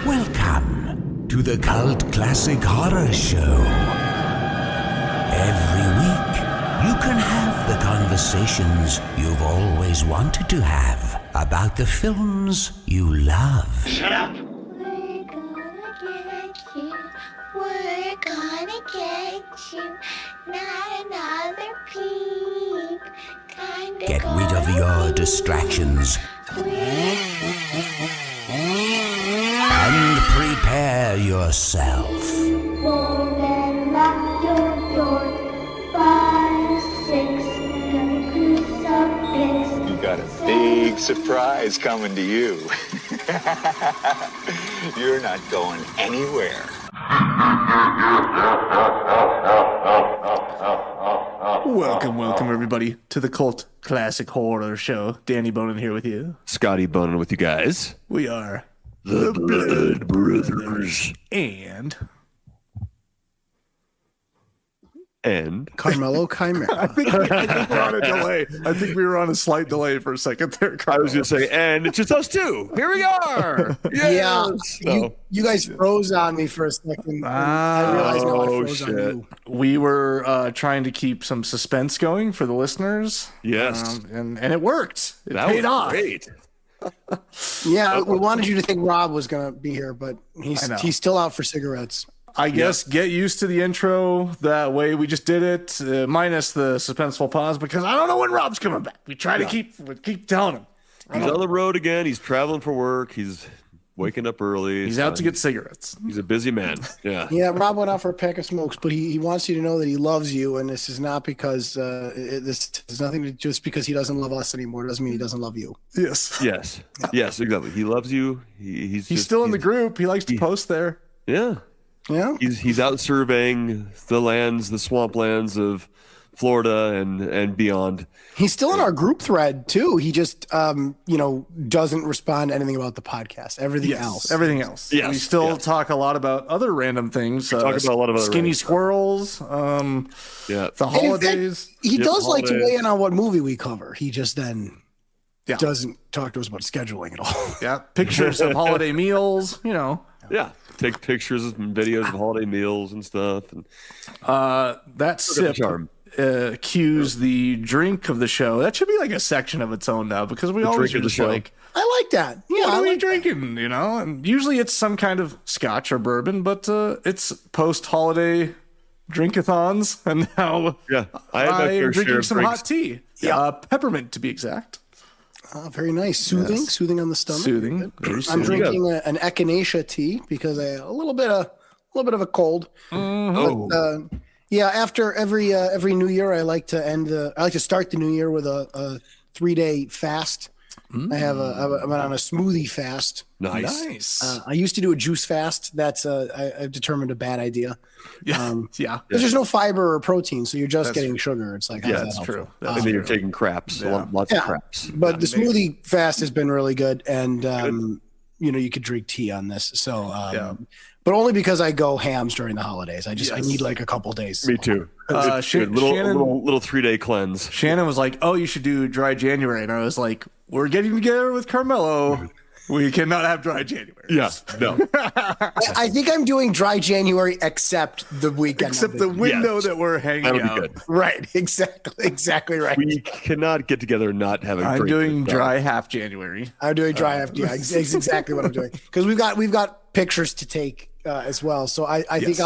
Welcome to the Cult Classic Horror Show. Every week, you can have the conversations you've always wanted to have about the films you love. Shut up! We're gonna get you. Not another peep. Kinda Get rid of your distractions and prepare yourself. Won't then lock your door. 5, 6, crucifix. You got a big surprise coming to you. You're not going anywhere. Welcome, everybody, to the Cult Classic Horror Show. Danny Bonin here with you. Scotty Bonin with you guys. We are The Blood Brothers. And Carmelo Chimera. I think we're on a delay. I think we were on a slight delay for a second there, Carmelo. I was going to say, and it's just us two. Here we are. Yeah, So- you guys froze on me for a second. I realized now I froze on you. We were trying to keep some suspense going for the listeners. Yes. And it worked. It That paid was off. great. Yeah, we wanted you to think Rob was going to be here, but I know. he's still out for cigarettes. I guess get used to the intro that way. We just did it, minus the suspenseful pause, because I don't know when Rob's coming back. We try to keep telling him. He's on the road again. He's traveling for work. He's waking up early. He's out to get cigarettes. He's a busy man. Yeah. Yeah, Rob went out for a pack of smokes, but he wants you to know that he loves you, and this is not because this has nothing to just because he doesn't love us anymore. It doesn't mean he doesn't love you. Yes. Yes. Yes, exactly. He loves you. He's Still in the group. He likes to post there. Yeah. Yeah. He's out surveying the lands, the swamplands of Florida and beyond. He's still in our group thread too. He just doesn't respond to anything about the podcast. Everything else. Yes. We still talk a lot about other random things. Talk about a lot of other skinny random squirrels. Yeah. The holidays. He does like to holidays. weigh in on what movie we cover. He just then doesn't talk to us about scheduling at all. Yeah. Pictures of holiday meals. Yeah. Take pictures and videos of holiday meals and stuff. And That sip charm. cues the drink of the show. That should be like a section of its own now, because we always drink are of the just show. like, I like that. Yeah, what I are we like drinking? And usually it's some kind of scotch or bourbon, but it's post-holiday drinkathons, and now yeah, I had my I fair am share drinking of some drinks. hot tea. Peppermint to be exact. very nice. Soothing on the stomach. Soothing. Very I'm soothing. drinking an echinacea tea because I a little bit of a cold. Oh, But, after every New Year, I like to start the New Year with a 3-day fast. I'm on a smoothie fast. nice. I used to do a juice fast. That's I've determined a bad idea. Yeah. Because there's no fiber or protein, so you're just getting sugar. It's like, how's Yeah, that that's helpful? true. And then you're taking craps, lots of craps. But the smoothie fast has been really good, and you could drink tea on this. So, but only because I go hams during the holidays. I need like a couple days. Me too. It's good. Shannon- little 3-day cleanse. Shannon was like, "Oh, you should do dry January," and I was like, "We're getting together with Carmelo. We cannot have dry January." Yeah, no. I think I'm doing dry January except the weekend. Except the window that we're hanging That would out. be good. Right, exactly right. We cannot get together and not have a I'm drink. doing dry half January. I'm doing dry after. Yeah, it's exactly what I'm doing because we've got pictures to take as well. So I think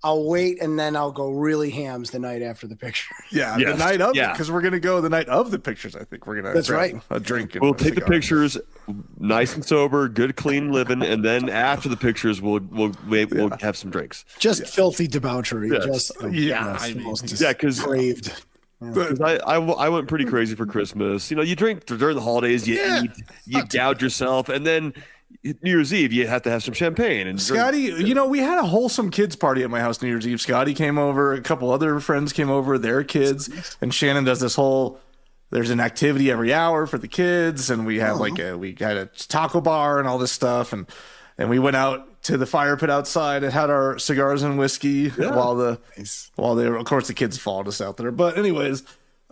I'll wait and then I'll go really hams the night after the picture. Yeah, Yes. the night of Yeah. because we're gonna go the night of the pictures. I think we're gonna. That's grab right. A drink. And We'll a take the cigar. pictures, nice and sober, good clean living, and then after the pictures, we'll have some drinks. Just filthy debauchery. Yes. Just I mean, most Yeah, because depraved. I went pretty crazy for Christmas. You drink during the holidays, you eat, you gouge yourself, and then New Year's Eve you have to have some champagne. And Scotty, we had a wholesome kids party at my house New Year's Eve. Scotty came over, a couple other friends came over, their kids, and Shannon does this whole. There's an activity every hour for the kids, and we have we had a taco bar and all this stuff, and we went out to the fire pit outside and had our cigars and whiskey while they were, of course, the kids followed us out there. But anyways,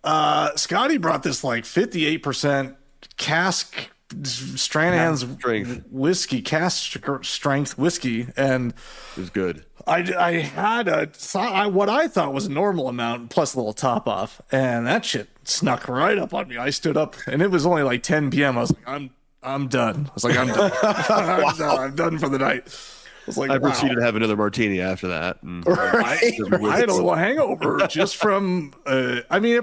Scotty brought this like 58% cask Stranahan's whiskey, cask strength whiskey, and it was good. I had what I thought was a normal amount plus a little top off, and that shit snuck right up on me. I stood up, and it was only like 10 p.m. I was like, I'm done. I was like, I'm done. I'm done for the night. I was like, I proceeded to have another martini after that. And I had a little hangover just from. I mean,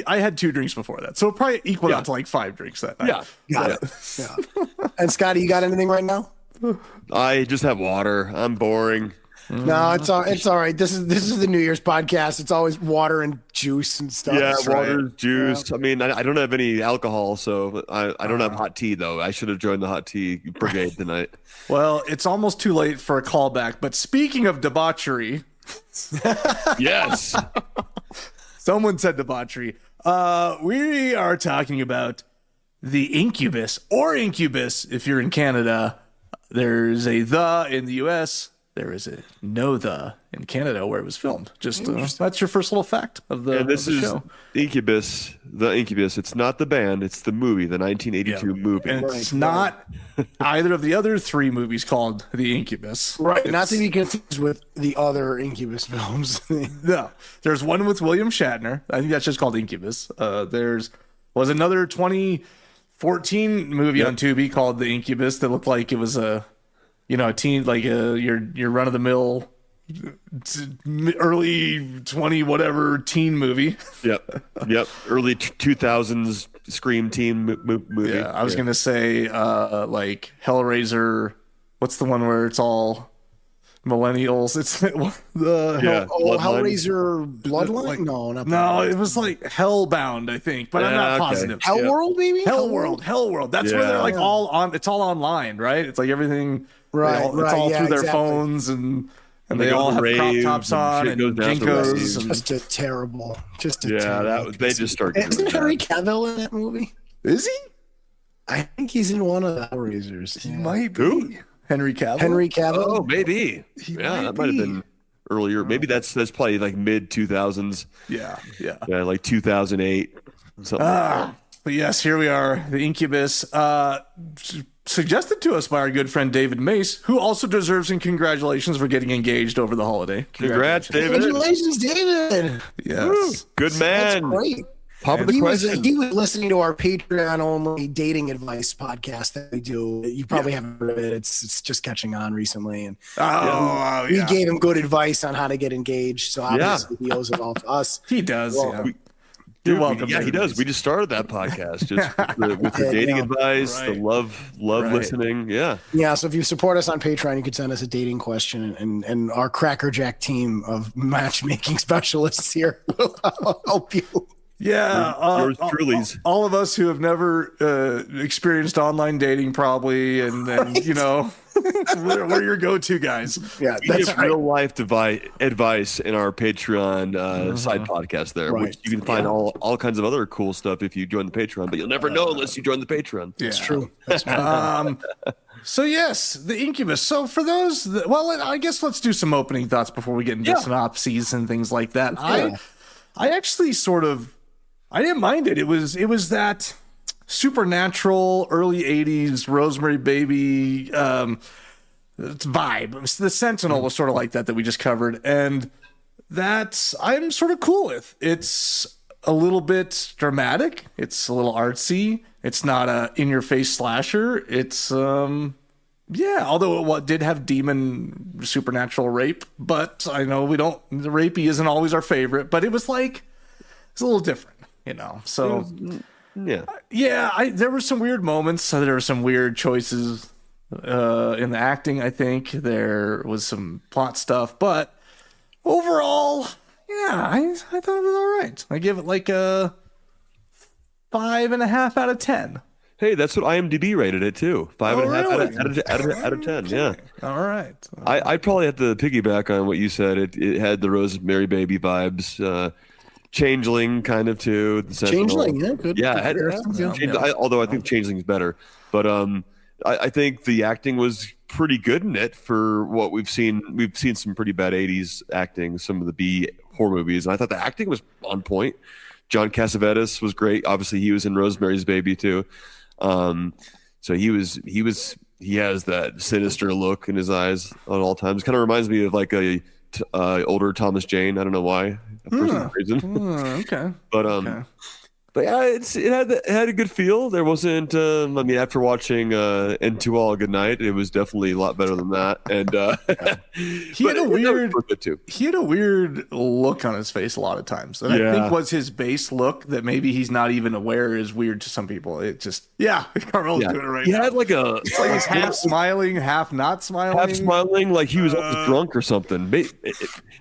I had 2 drinks before that, so it probably equaled out to like 5 drinks that night. Got it. Yeah. And Scotty, you got anything right now? I just have water. I'm boring. No, it's all right. This is the New Year's podcast. It's always water and juice and stuff. Yeah, water, right. juice. I mean, I don't have any alcohol, so I don't have hot tea though. I should have joined the hot tea brigade tonight. Well, it's almost too late for a callback. But speaking of debauchery, yes, someone said debauchery. We are talking about the Incubus, or Incubus if you're in Canada. There's a the in the U.S. There is a no the in Canada where it was filmed. Just that's your first little fact of the, and this of the is show. Incubus, the Incubus. It's not the band, it's the movie, the 1982 movie. And it's not either of the other 3 movies called The Incubus. Right. Not to be confused with the other Incubus films. No. There's one with William Shatner. I think that's just called Incubus. Was another 2014 movie on Tubi called The Incubus that looked like it was a teen, like your run of the mill early 20 whatever teen movie. Yep. Early 2000s Scream teen movie. Yeah, I was gonna say like Hellraiser. What's the one where it's all millennials? It's Hellraiser Bloodline. No, it was like Hellbound, I think, but I'm not positive. Hellworld, maybe. Hellworld. That's where they're like all on. It's all online, right? It's like everything. Right, it's all through their phones and they all have crop tops on and jinkos. Just a terrible. They just started. Isn't Henry Cavill in that movie? Is he? I think he's in one of the Hellraisers. He might be. Henry Cavill. Oh, maybe. That might have been earlier. Maybe that's probably like mid 2000s. Yeah, like 2008. Something like that. But yes, here we are. The Incubus. Suggested to us by our good friend David Mace, who also deserves and congratulations for getting engaged over the holiday. Congrats, David. Congratulations, David. Yes. Woo, good man. That's great. He was listening to our Patreon only dating advice podcast that we do. You probably haven't heard of it. It's just catching on recently, and we gave him good advice on how to get engaged. So obviously he owes it all to us. He does. You're welcome. Yeah, he does. We just started that podcast just with the dating advice, the love listening. Yeah. So if you support us on Patreon, you can send us a dating question, and our crackerjack team of matchmaking specialists here will help you. Yeah, yours truly's. All of us who have never experienced online dating, probably, and we're your go-to guys. Yeah, we give real life advice in our Patreon side podcast there, which you can find all kinds of other cool stuff if you join the Patreon, but you'll never know unless you join the Patreon. That's true. So yes, the Incubus. So for those, I guess let's do some opening thoughts before we get into synopses and things like that. I actually I didn't mind it. It was that supernatural early 80s Rosemary Baby vibe. The Sentinel was sort of like that we just covered, and that I'm sort of cool with. It's a little bit dramatic. It's a little artsy. It's not a in-your-face slasher. It's although it did have demon supernatural rape, but I know the rapey isn't always our favorite, but it was like it's a little different. So there were some weird moments. There were some weird choices in the acting. I think there was some plot stuff, but overall, I thought it was all right. I give it like a 5.5 out of 10. Hey, that's what IMDb rated it too. 5.5 out of 10. Yeah. All right. I'd probably have to piggyback on what you said. It had the Rosemary Baby vibes. Changeling kind of too. Changeling, good. Yeah, although I think Changeling's better, but I think the acting was pretty good in it for what we've seen. We've seen some pretty bad '80s acting, some of the B horror movies, and I thought the acting was on point. John Cassavetes was great. Obviously, he was in Rosemary's Baby too. So he has that sinister look in his eyes at all times. Kind of reminds me of like a older Thomas Jane. I don't know why for some reason. Okay. But yeah, it had a good feel. There wasn't. I mean, after watching "And to All Good Night," it was definitely a lot better than that. And he had a weird look on his face a lot of times that I think was his base look that maybe he's not even aware is weird to some people. It just Carmel's doing it right he now. had like a it's like he's half smiling, half not smiling. Half smiling, like he was almost drunk or something.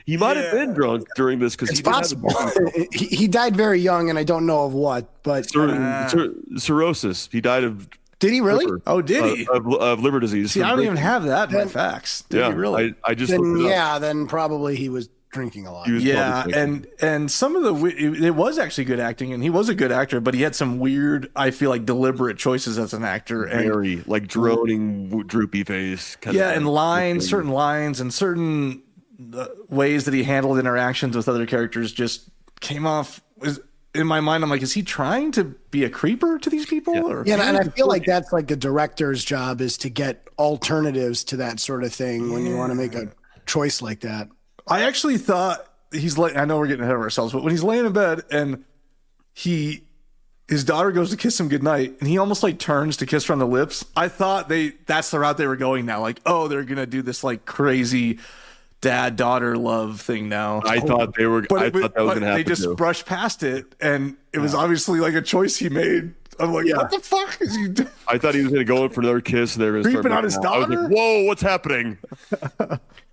He might have been drunk during this because it's possible. He died very young, and I don't know of what, but cirrhosis. He died of. Did he really? Liver, oh, did he? Of liver disease. See, I don't even have that in my facts. Did he really? I just then probably he was drinking a lot. And some of it was actually good acting, and he was a good actor, but he had some weird, I feel like, deliberate choices as an actor. Very like droning, droopy face. And certain lines, and certain ways that he handled interactions with other characters just came off. In my mind, I'm like, is he trying to be a creeper to these people? And I feel like that's like the director's job, is to get alternatives to that sort of thing when you want to make a choice like that. I actually thought I know we're getting ahead of ourselves, but when he's laying in bed and his daughter goes to kiss him goodnight and he almost like turns to kiss her on the lips, I thought that's the route they were going now. Like, oh, they're going to do this like crazy dad-daughter love thing now. I thought that was going to happen. They just brushed past it, and it was obviously like a choice he made. I'm like, what the fuck is he doing? I thought he was going to go in for another kiss, and they were going to creeping on his daughter. I was like, whoa, what's happening?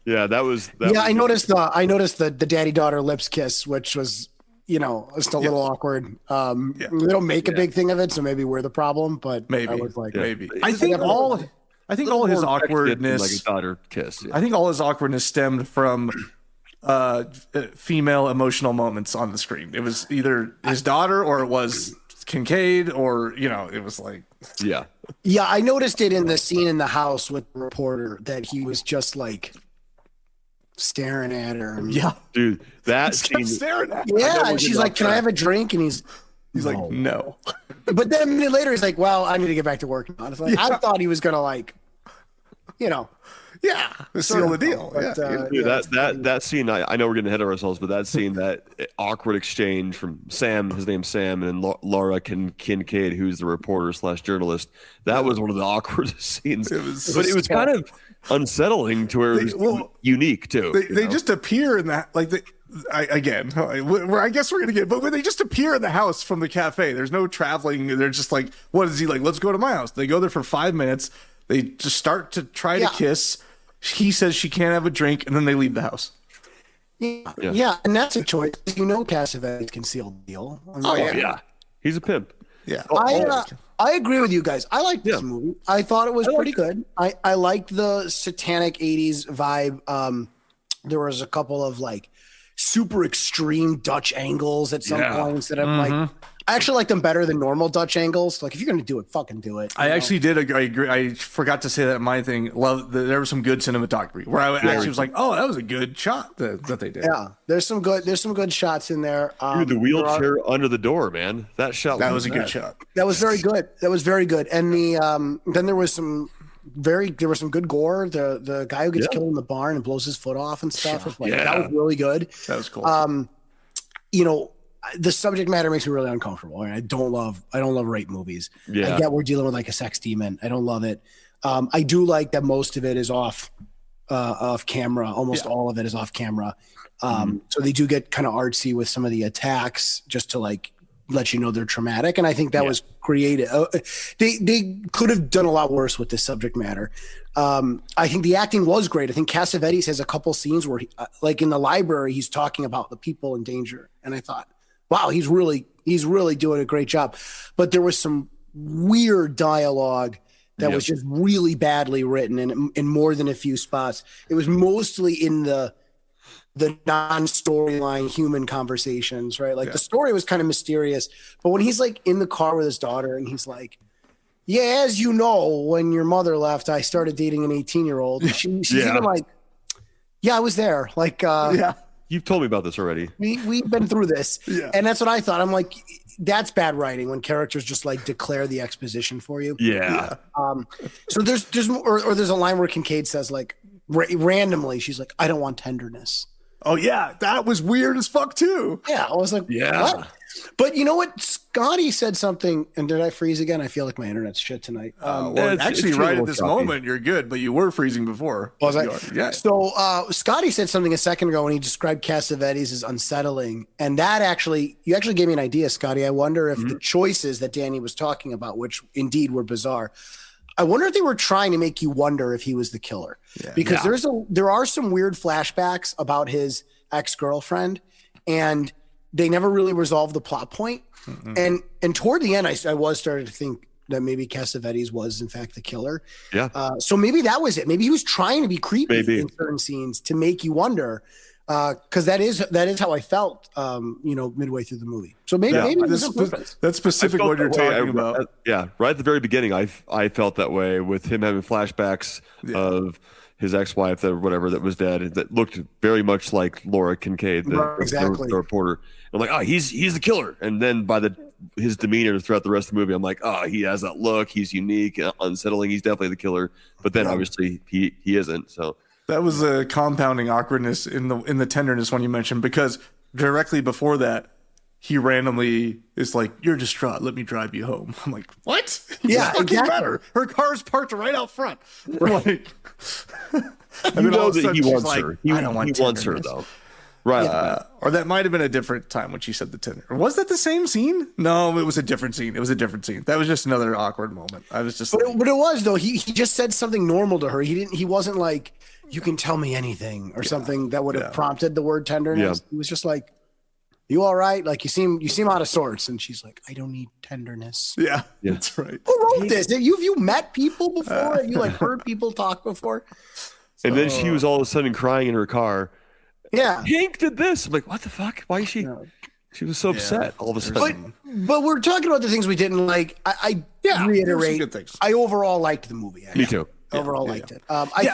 That was. I noticed the daddy-daughter lips kiss, which was just a little awkward. They don't make a big thing of it, so maybe we're the problem. But maybe I was like, maybe. I think all his awkwardness, like a daughter kiss. I think all his awkwardness stemmed from female emotional moments on the screen. It was either his daughter or it was Kincaid, or it was like I noticed it in the scene in the house with the reporter that he was just like staring at her. Dude, that scene. Staring at her. Yeah, and she's like, "Can I have a drink?" And he's like, "No." But then a minute later, he's like, "Well, I need to get back to work now." It's like, I thought he was gonna seal the deal. But, dude, that scene. I know we're getting ahead of ourselves, but that scene, that awkward exchange from Sam, his name's Sam, and Laura Kincaid, who's the reporter / journalist. That was one of the awkward scenes. It was kind of unsettling to where it was unique too. They just appear in that I guess we're gonna get, but when they just appear in the house from the cafe, there's no traveling. They're just like, what is he like? Let's go to my house. They go there for 5 minutes. They just start to try to kiss. He says she can't have a drink, and then they leave the house. Yeah, and that's a choice. Cassavetes can seal the deal. He's a pimp. Yeah, I agree with you guys. I like this movie. I thought it was pretty good. I liked the satanic 80s vibe. There was a couple of like super extreme Dutch angles at some points that I'm like, I actually like them better than normal Dutch angles. Like, if you're going to do it, fucking do it. I actually did agree. I forgot to say that in my thing. There was some good cinematography where I actually was like, oh, that was a good shot that they did. Yeah, there's some good shots in there. Dude, the wheelchair under the door, man. That shot. That was a good shot. That was very good. And then there was some good gore. The guy who gets killed in the barn and blows his foot off and stuff. That was really good. That was cool. The subject matter makes me really uncomfortable. I don't love rape movies. I get we're dealing with like a sex demon. I don't love it. I do like that most of it is off camera. Almost all of it is off camera. So they do get kind of artsy with some of the attacks just to like let you know they're traumatic. And I think that was creative. They could have done a lot worse with this subject matter. I think the acting was great. I think Cassavetes has a couple scenes where like in the library, he's talking about the people in danger. And I thought, wow, he's really doing a great job. But there was some weird dialogue that was just really badly written in more than a few spots. It was mostly in the non-storyline human conversations, right? Like the story was kind of mysterious, but when he's like in the car with his daughter and he's like, yeah, as you know, when your mother left, I started dating an 18-year-old. She's even like, yeah, I was there. Like, You've told me about this already. We've been through this. Yeah. And that's what I thought. I'm like, that's bad writing when characters just like declare the exposition for you. Yeah. So there's a line where Kincaid says like randomly, she's like, I don't want tenderness. Oh yeah, that was weird as fuck too. Yeah, I was like, what? But you know what? Scotty said something, and did I freeze again? I feel like my internet's shit tonight. Actually, right at this moment, you're good, but you were freezing before. Was I? Yeah. So Scotty said something a second ago when he described Cassavetes as unsettling, and that you actually gave me an idea, Scotty. I wonder if the choices that Danny was talking about, which indeed were bizarre, I wonder if they were trying to make you wonder if he was the killer, because there are some weird flashbacks about his ex-girlfriend, and they never really resolved the plot point. And toward the end, I was starting to think that maybe Cassavetes was in fact the killer. Yeah. So maybe that was it. Maybe he was trying to be creepy in certain scenes to make you wonder. Because that is how I felt, midway through the movie. So maybe it was on purpose. That's specific what you're talking about. Right at the very beginning, I felt that way with him having flashbacks of his ex-wife that was dead, that looked very much like Laura Kincaid, the reporter. I'm like, oh, he's the killer. And then by his demeanor throughout the rest of the movie, I'm like, oh, he has that look. He's unique, unsettling. He's definitely the killer. But then obviously he isn't. So. That was a compounding awkwardness in the tenderness one you mentioned, because directly before that, he randomly is like, "You're distraught. Let me drive you home." I'm like, "What?" Yeah, exactly. Her car's parked right out front. Right. And that he wants like, her. He wants her though. Right. Or that might have been a different time when she said the tender. Or was that the same scene? No, it was a different scene. That was just another awkward moment. I was just. But it was though. He just said something normal to her. He wasn't like, "You can tell me anything" or something that would have prompted the word tenderness. He was just like, "You all right? Like you seem out of sorts." And she's like, "I don't need tenderness." Yeah, that's right. Who wrote this? Have you met people before? Have you like heard people talk before? And then she was all of a sudden crying in her car. Yeah, Hank did this. I'm like, what the fuck? Why is she? Yeah. She was so upset all of a sudden. But we're talking about the things we didn't like. I reiterate, good things. I overall liked the movie. Me too. Overall liked it.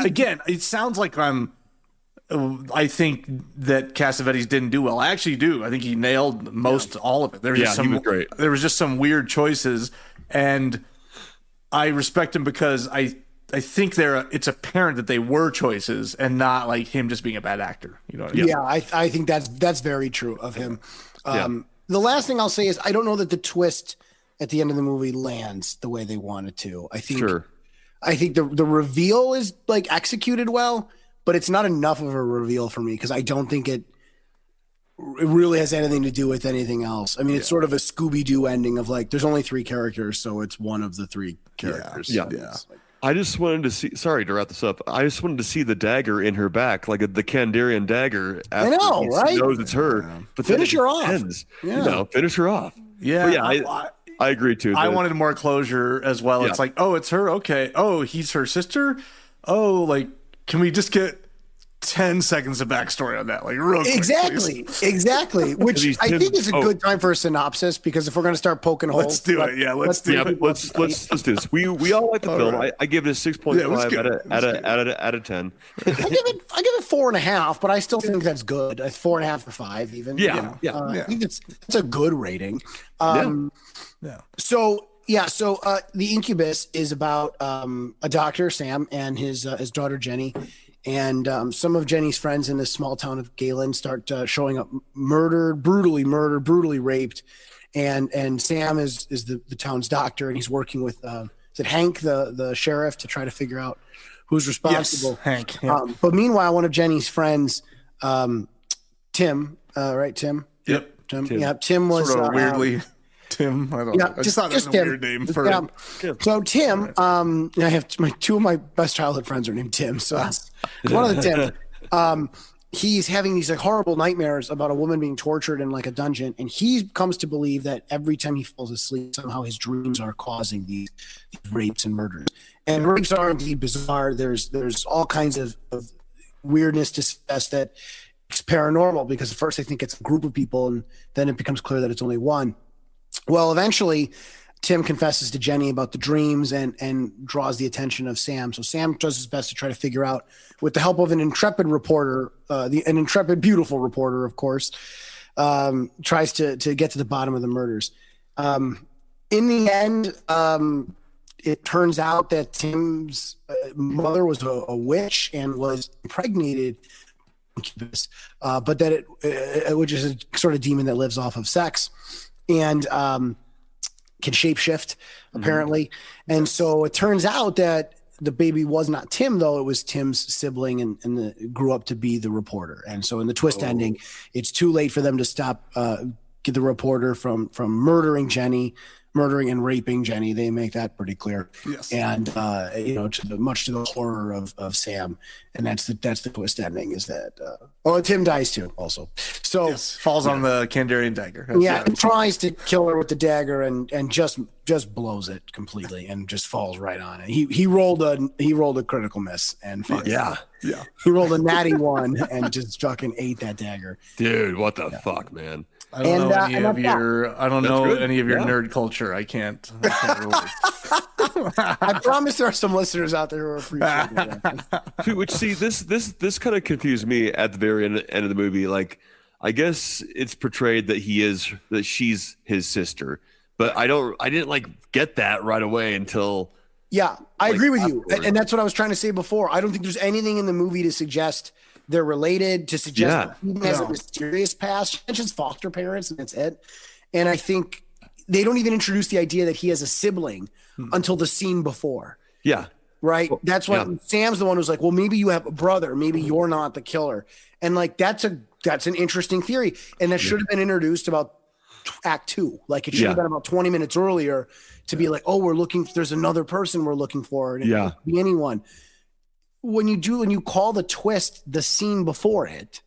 Again, it sounds like I think that Cassavetes didn't do well. I actually do. I think he nailed all of it. He was great. There was just some weird choices, and I respect him because I think it's apparent that they were choices and not like him just being a bad actor. You know what I mean? Yeah, I think that's very true of him. The last thing I'll say is I don't know that the twist at the end of the movie lands the way they wanted to. I think the reveal is like executed well, but it's not enough of a reveal for me because I don't think it really has anything to do with anything else. I mean, it's sort of a Scooby-Doo ending of like, there's only 3 characters, so it's one of the 3 characters. Yeah. I just wanted to see. Sorry to wrap this up. I just wanted to see the dagger in her back, like the Kandarian dagger. I know, right? She knows it's her. But finish her off. Finish her off. Yeah, I agree too. I wanted more closure as well. It's like, oh, it's her. Okay. Oh, he's her sister. Oh, like, can we just get 10 seconds of backstory on that, like real quick, exactly. Which I think is a good time for a synopsis, because if we're going to start poking holes, let's do it. Yeah, let's do it. Let's do this. We all like the film. Right. I give it a 6.5 out of 10. I give it 4.5, but I still think that's good. 4.5 or 5 even. I think it's a good rating. So the Incubus is about a doctor, Sam, and his daughter Jenny. And some of Jenny's friends in this small town of Galen start showing up brutally murdered, brutally raped. And Sam is the town's doctor, and he's working with is it Hank, the sheriff, to try to figure out who's responsible. Yes, Hank. Yeah. But meanwhile, one of Jenny's friends, Tim, right? Tim? Yep. Tim. Yeah, Tim was sort of weirdly Tim. I don't know. I just thought that was a weird name for him. So Tim, I have two of my best childhood friends are named Tim. So that's one of the Tim. He's having these like horrible nightmares about a woman being tortured in like a dungeon, and he comes to believe that every time he falls asleep, somehow his dreams are causing these rapes and murders. And rapes are indeed bizarre. There's all kinds of weirdness to suggest that it's paranormal, because at first they think it's a group of people, and then it becomes clear that it's only one. Well, eventually, Tim confesses to Jenny about the dreams and draws the attention of Sam. So Sam does his best to try to figure out, with the help of an intrepid reporter, an intrepid, beautiful reporter, of course, tries to get to the bottom of the murders. In the end, it turns out that Tim's mother was a witch and was impregnated Incubus, but that which is a sort of demon that lives off of sex and can shapeshift, apparently. And so it turns out that the baby was not Tim, though. It was Tim's sibling and grew up to be the reporter. And so in the twist ending, it's too late for them to stop get the reporter from murdering and raping Jenny. They make that pretty clear. Yes. And much to the horror of Sam. And that's the twist ending, is that Tim dies too also. So yes, falls on the Kandarian dagger. And tries to kill her with the dagger and just blows it completely and just falls right on it. He rolled a critical miss and he rolled a natty one and just fucking ate that dagger. Dude, what the fuck, man? I don't know any of your nerd culture. I can't relate. I promise there are some listeners out there who appreciate that. Which, see, this kind of confused me at the very end of the movie. Like, I guess it's portrayed that she's his sister, but I didn't like get that right away until. Yeah, I agree with you, and that's what I was trying to say before. I don't think there's anything in the movie to suggest they're related, to suggest that he has a mysterious past. She mentions foster parents, and that's it. And I think they don't even introduce the idea that he has a sibling until the scene before. Yeah. Right? That's what Sam's the one who's like, well, maybe you have a brother. Maybe you're not the killer. And like, that's an interesting theory. And that should have been introduced about Act 2. Like, it should have been about 20 minutes earlier to be like, oh, there's another person we're looking for. And it could be anyone. When you call the twist the scene before it,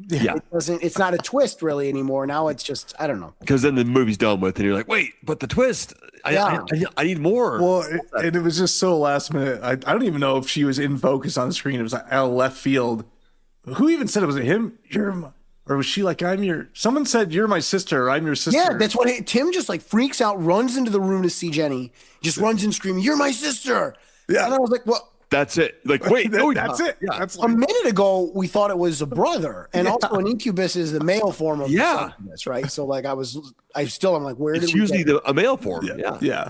it's not a twist really anymore. Now it's just, I don't know. Because then the movie's done with, and you're like, wait, but the twist, I need more. Well, and it was just so last minute. I don't even know if she was in focus on the screen. It was like out of left field. Who even said it? Was it him? Or was she like, someone said, you're my sister, or I'm your sister. Yeah, that's what Tim just like freaks out, runs into the room to see Jenny, just runs in screaming, you're my sister. Yeah. And I was like, well, that's it. Like, wait, that's it. Yeah. That's a minute ago, we thought it was a brother, and also an incubus is the male form of incubus, right? So like, I'm like, where did it's usually a male form? Yeah.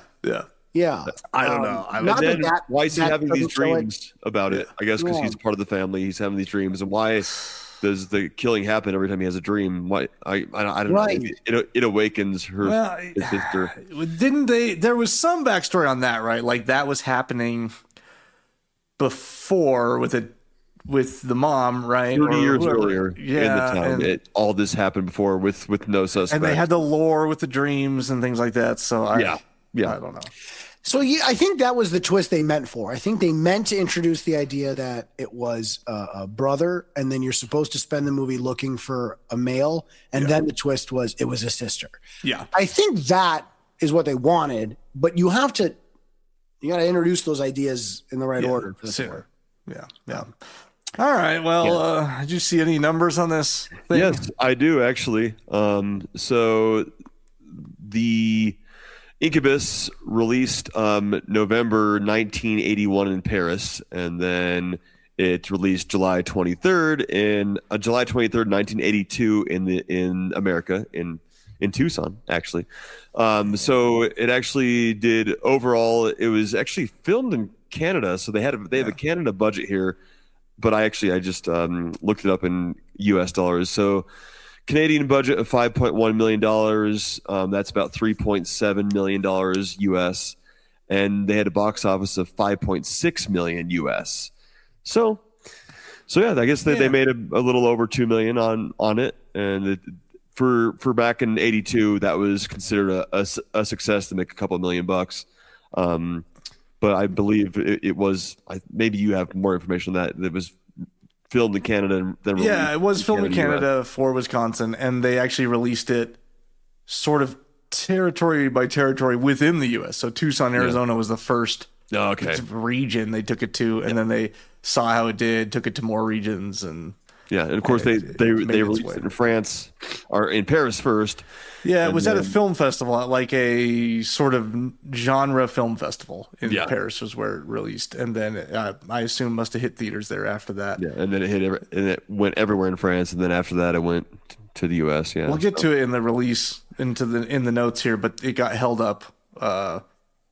I don't know. Why is he having these dreams about it? I guess because he's a part of the family. He's having these dreams, and why does the killing happen every time he has a dream? Why? I don't know. It awakens his sister. Didn't they? There was some backstory on that, right? Like that was happening before with the mom, right? 30 years earlier in the town. All this happened before with no suspect. And they had the lore with the dreams and things like that. So I don't know. So I think that was the twist they meant for. I think they meant to introduce the idea that it was a brother, and then you're supposed to spend the movie looking for a male, and then the twist was it was a sister. Yeah. I think that is what they wanted, but you got to introduce those ideas in the right order. Yeah. All right. Well, did you see any numbers on this thing? Yes, I do actually. So the Incubus released November 1981 in Paris, and then it released July 23rd, 1982 in America in Tucson, actually. So it actually did overall. It was actually filmed in Canada, so they have a Canada budget here, but I just looked it up in U.S. dollars. So Canadian budget of $5.1 million. That's about $3.7 million US, and they had a box office of $5.6 million US. So yeah, I guess they made a little over $2 million on it, and for back in '82, that was considered a success to make a couple $1 million bucks. But I believe it was. Maybe you have more information on that. It was filmed in Canada. It was filmed in Canada for Wisconsin, and they actually released it sort of territory by territory within the U.S. So Tucson, Arizona was the first region they took it to, and then they saw how it did, took it to more regions, and Yeah, and of course they released it in France or in Paris first. Yeah, it was at a film festival, at like a sort of genre film festival in Paris was where it released, and then I assume must have hit theaters there after that. Yeah, and then it went everywhere in France, and then after that it went to the U.S. Yeah, we'll get to it in the release in the notes here, but it got held up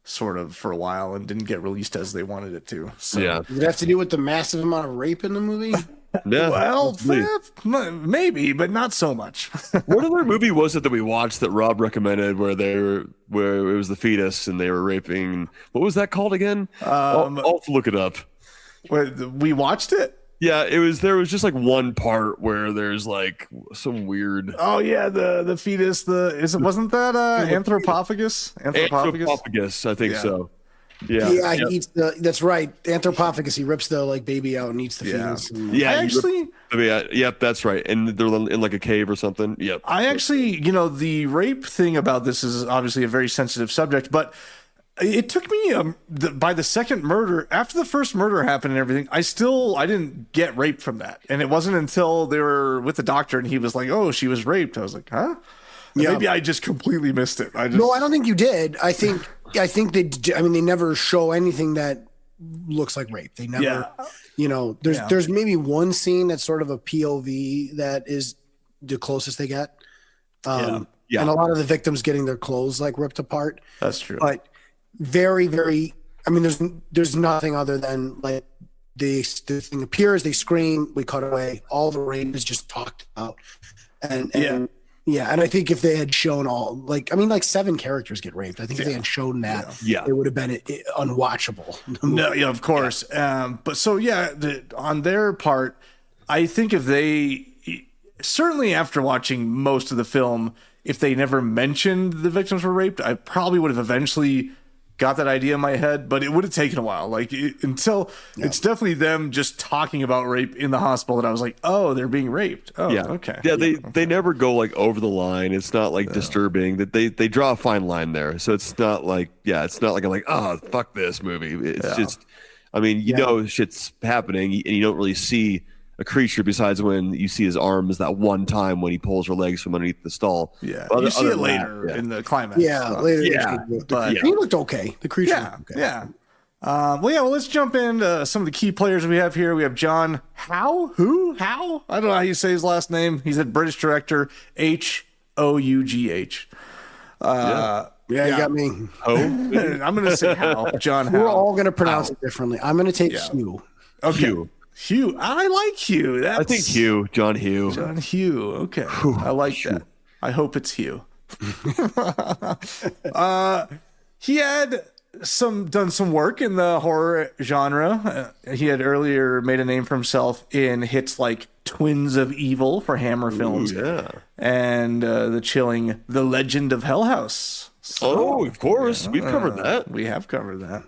sort of for a while and didn't get released as they wanted it to. So. Yeah, does it have to do with the massive amount of rape in the movie? Yeah, well, maybe, but not so much. What other movie was it that we watched that Rob recommended where it was the fetus and they were raping? What was that called again? I'll look it up. We watched it. Yeah, there was just like one part where there's like some weird. Oh yeah, the fetus. Wasn't that Anthropophagus? Anthropophagus, I think so. Yeah, he eats that's right. Anthropophagus. He rips the like baby out and eats the fetus. Yep, that's right. And they're in like a cave or something. Yep. I actually, the rape thing about this is obviously a very sensitive subject, but it took me by the second murder, after the first murder happened and everything, I didn't get raped from that. And it wasn't until they were with the doctor and he was like, "Oh, she was raped." I was like, "Huh?" Yeah. Maybe I just completely missed it. No, I don't think you did. I think they never show anything that looks like rape. They never, there's maybe one scene that's sort of a POV that is the closest they get. And a lot of the victims getting their clothes like ripped apart. That's true. But very, very, there's nothing other than like the thing appears, they scream, we cut away. All the rape is just talked about. And I think if they had shown all, like 7 characters get raped. I think if they had shown that, it would have been unwatchable. No, yeah, of course. But so, on their part, I think if they, certainly after watching most of the film, if they never mentioned the victims were raped, I probably would have eventually got that idea in my head, but it would have taken a while. It's definitely them just talking about rape in the hospital that I was like, oh, they're being raped. Oh, yeah. Okay. Yeah, they never go like over the line. It's not like disturbing. That they draw a fine line there. So it's not like it's not like I'm like, oh, fuck this movie. It's just, shit's happening and you don't really see a creature besides when you see his arms that one time when he pulls her legs from underneath the stall. Yeah, you see it later in the climax. Later. But he looked okay. The creature looked okay. Yeah. Well, let's jump into some of the key players we have here. We have John Hough. Hough? I don't know how you say his last name. He's a British director. Hough. You got me. Oh, I'm going to say Hough. John Hough. We're all going to pronounce it differently. I'm going to take Hugh. Okay. Hugh. I like Hugh. I think Hugh. John Hough. John Hough. Okay. I like that. I hope it's Hugh. He had done some work in the horror genre. He had earlier made a name for himself in hits like Twins of Evil for Hammer Films. And the chilling The Legend of Hell House. So, of course. We've covered that. We have covered that.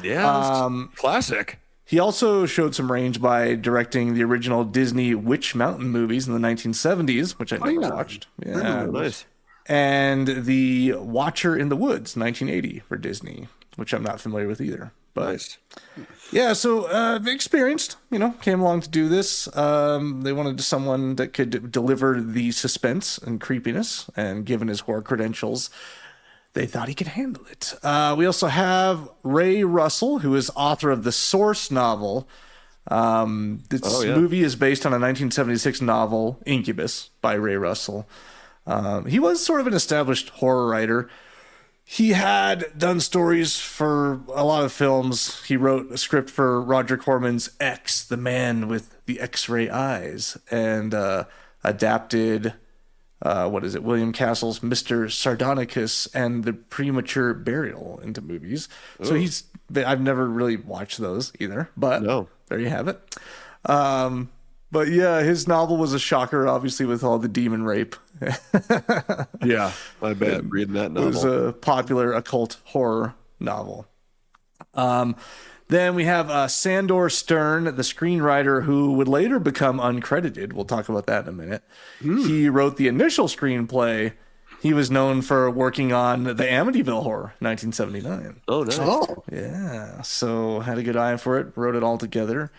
Yeah. Classic. He also showed some range by directing the original Disney Witch Mountain movies in the 1970s, which I never watched. Yeah, nice. And the Watcher in the Woods, 1980 for Disney, which I'm not familiar with either. But nice. Yeah, so experienced, came along to do this. They wanted someone that could deliver the suspense and creepiness, and given his horror credentials, they thought he could handle it. We also have Ray Russell, who is author of the Source novel. This movie is based on a 1976 novel, Incubus, by Ray Russell. He was sort of an established horror writer. He had done stories for a lot of films. He wrote a script for Roger Corman's X, The Man with the X-Ray Eyes, and adapted... William Castle's Mr. Sardonicus and The Premature Burial into movies. So I've never really watched those either, but there you have it. But yeah, his novel was a shocker, obviously, with all the demon rape. Yeah, I bet reading that novel. It was a popular occult horror novel. Then we have Sandor Stern, the screenwriter who would later become uncredited. We'll talk about that in a minute. He wrote the initial screenplay. He was known for working on the Amityville Horror, 1979. Oh, nice. Oh. Yeah, so had a good eye for it, wrote it all together.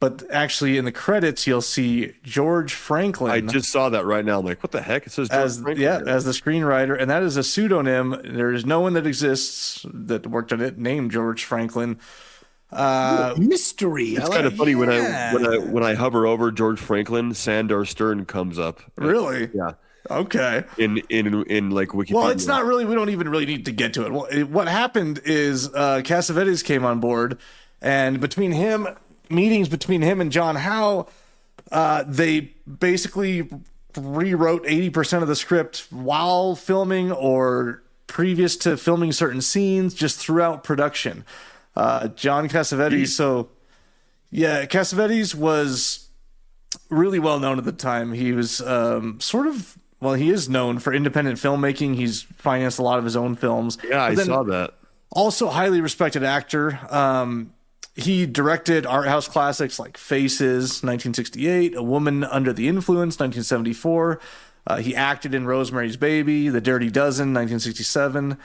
But actually, in the credits, you'll see George Franklin. I just saw that right now. I'm like, what the heck? It says George Franklin. Yeah, as the screenwriter, and that is a pseudonym. There is no one that exists that worked on it named George Franklin. Mystery. It's kind of funny when I hover over George Franklin, Sandor Stern comes up. Really? Yeah. Okay. In like Wikipedia. Well, it's not really. We don't even really need to get to it. Well, what happened is Cassavetes came on board, and meetings between him and John Hough, they basically rewrote 80% of the script while filming or previous to filming certain scenes, just throughout production. John Cassavetes. Cassavetes was really well known at the time. He was he is known for independent filmmaking. He's financed a lot of his own films. Yeah, I saw that. Also, highly respected actor. He directed art house classics like Faces, 1968, A Woman Under the Influence, 1974. He acted in Rosemary's Baby, The Dirty Dozen, 1967.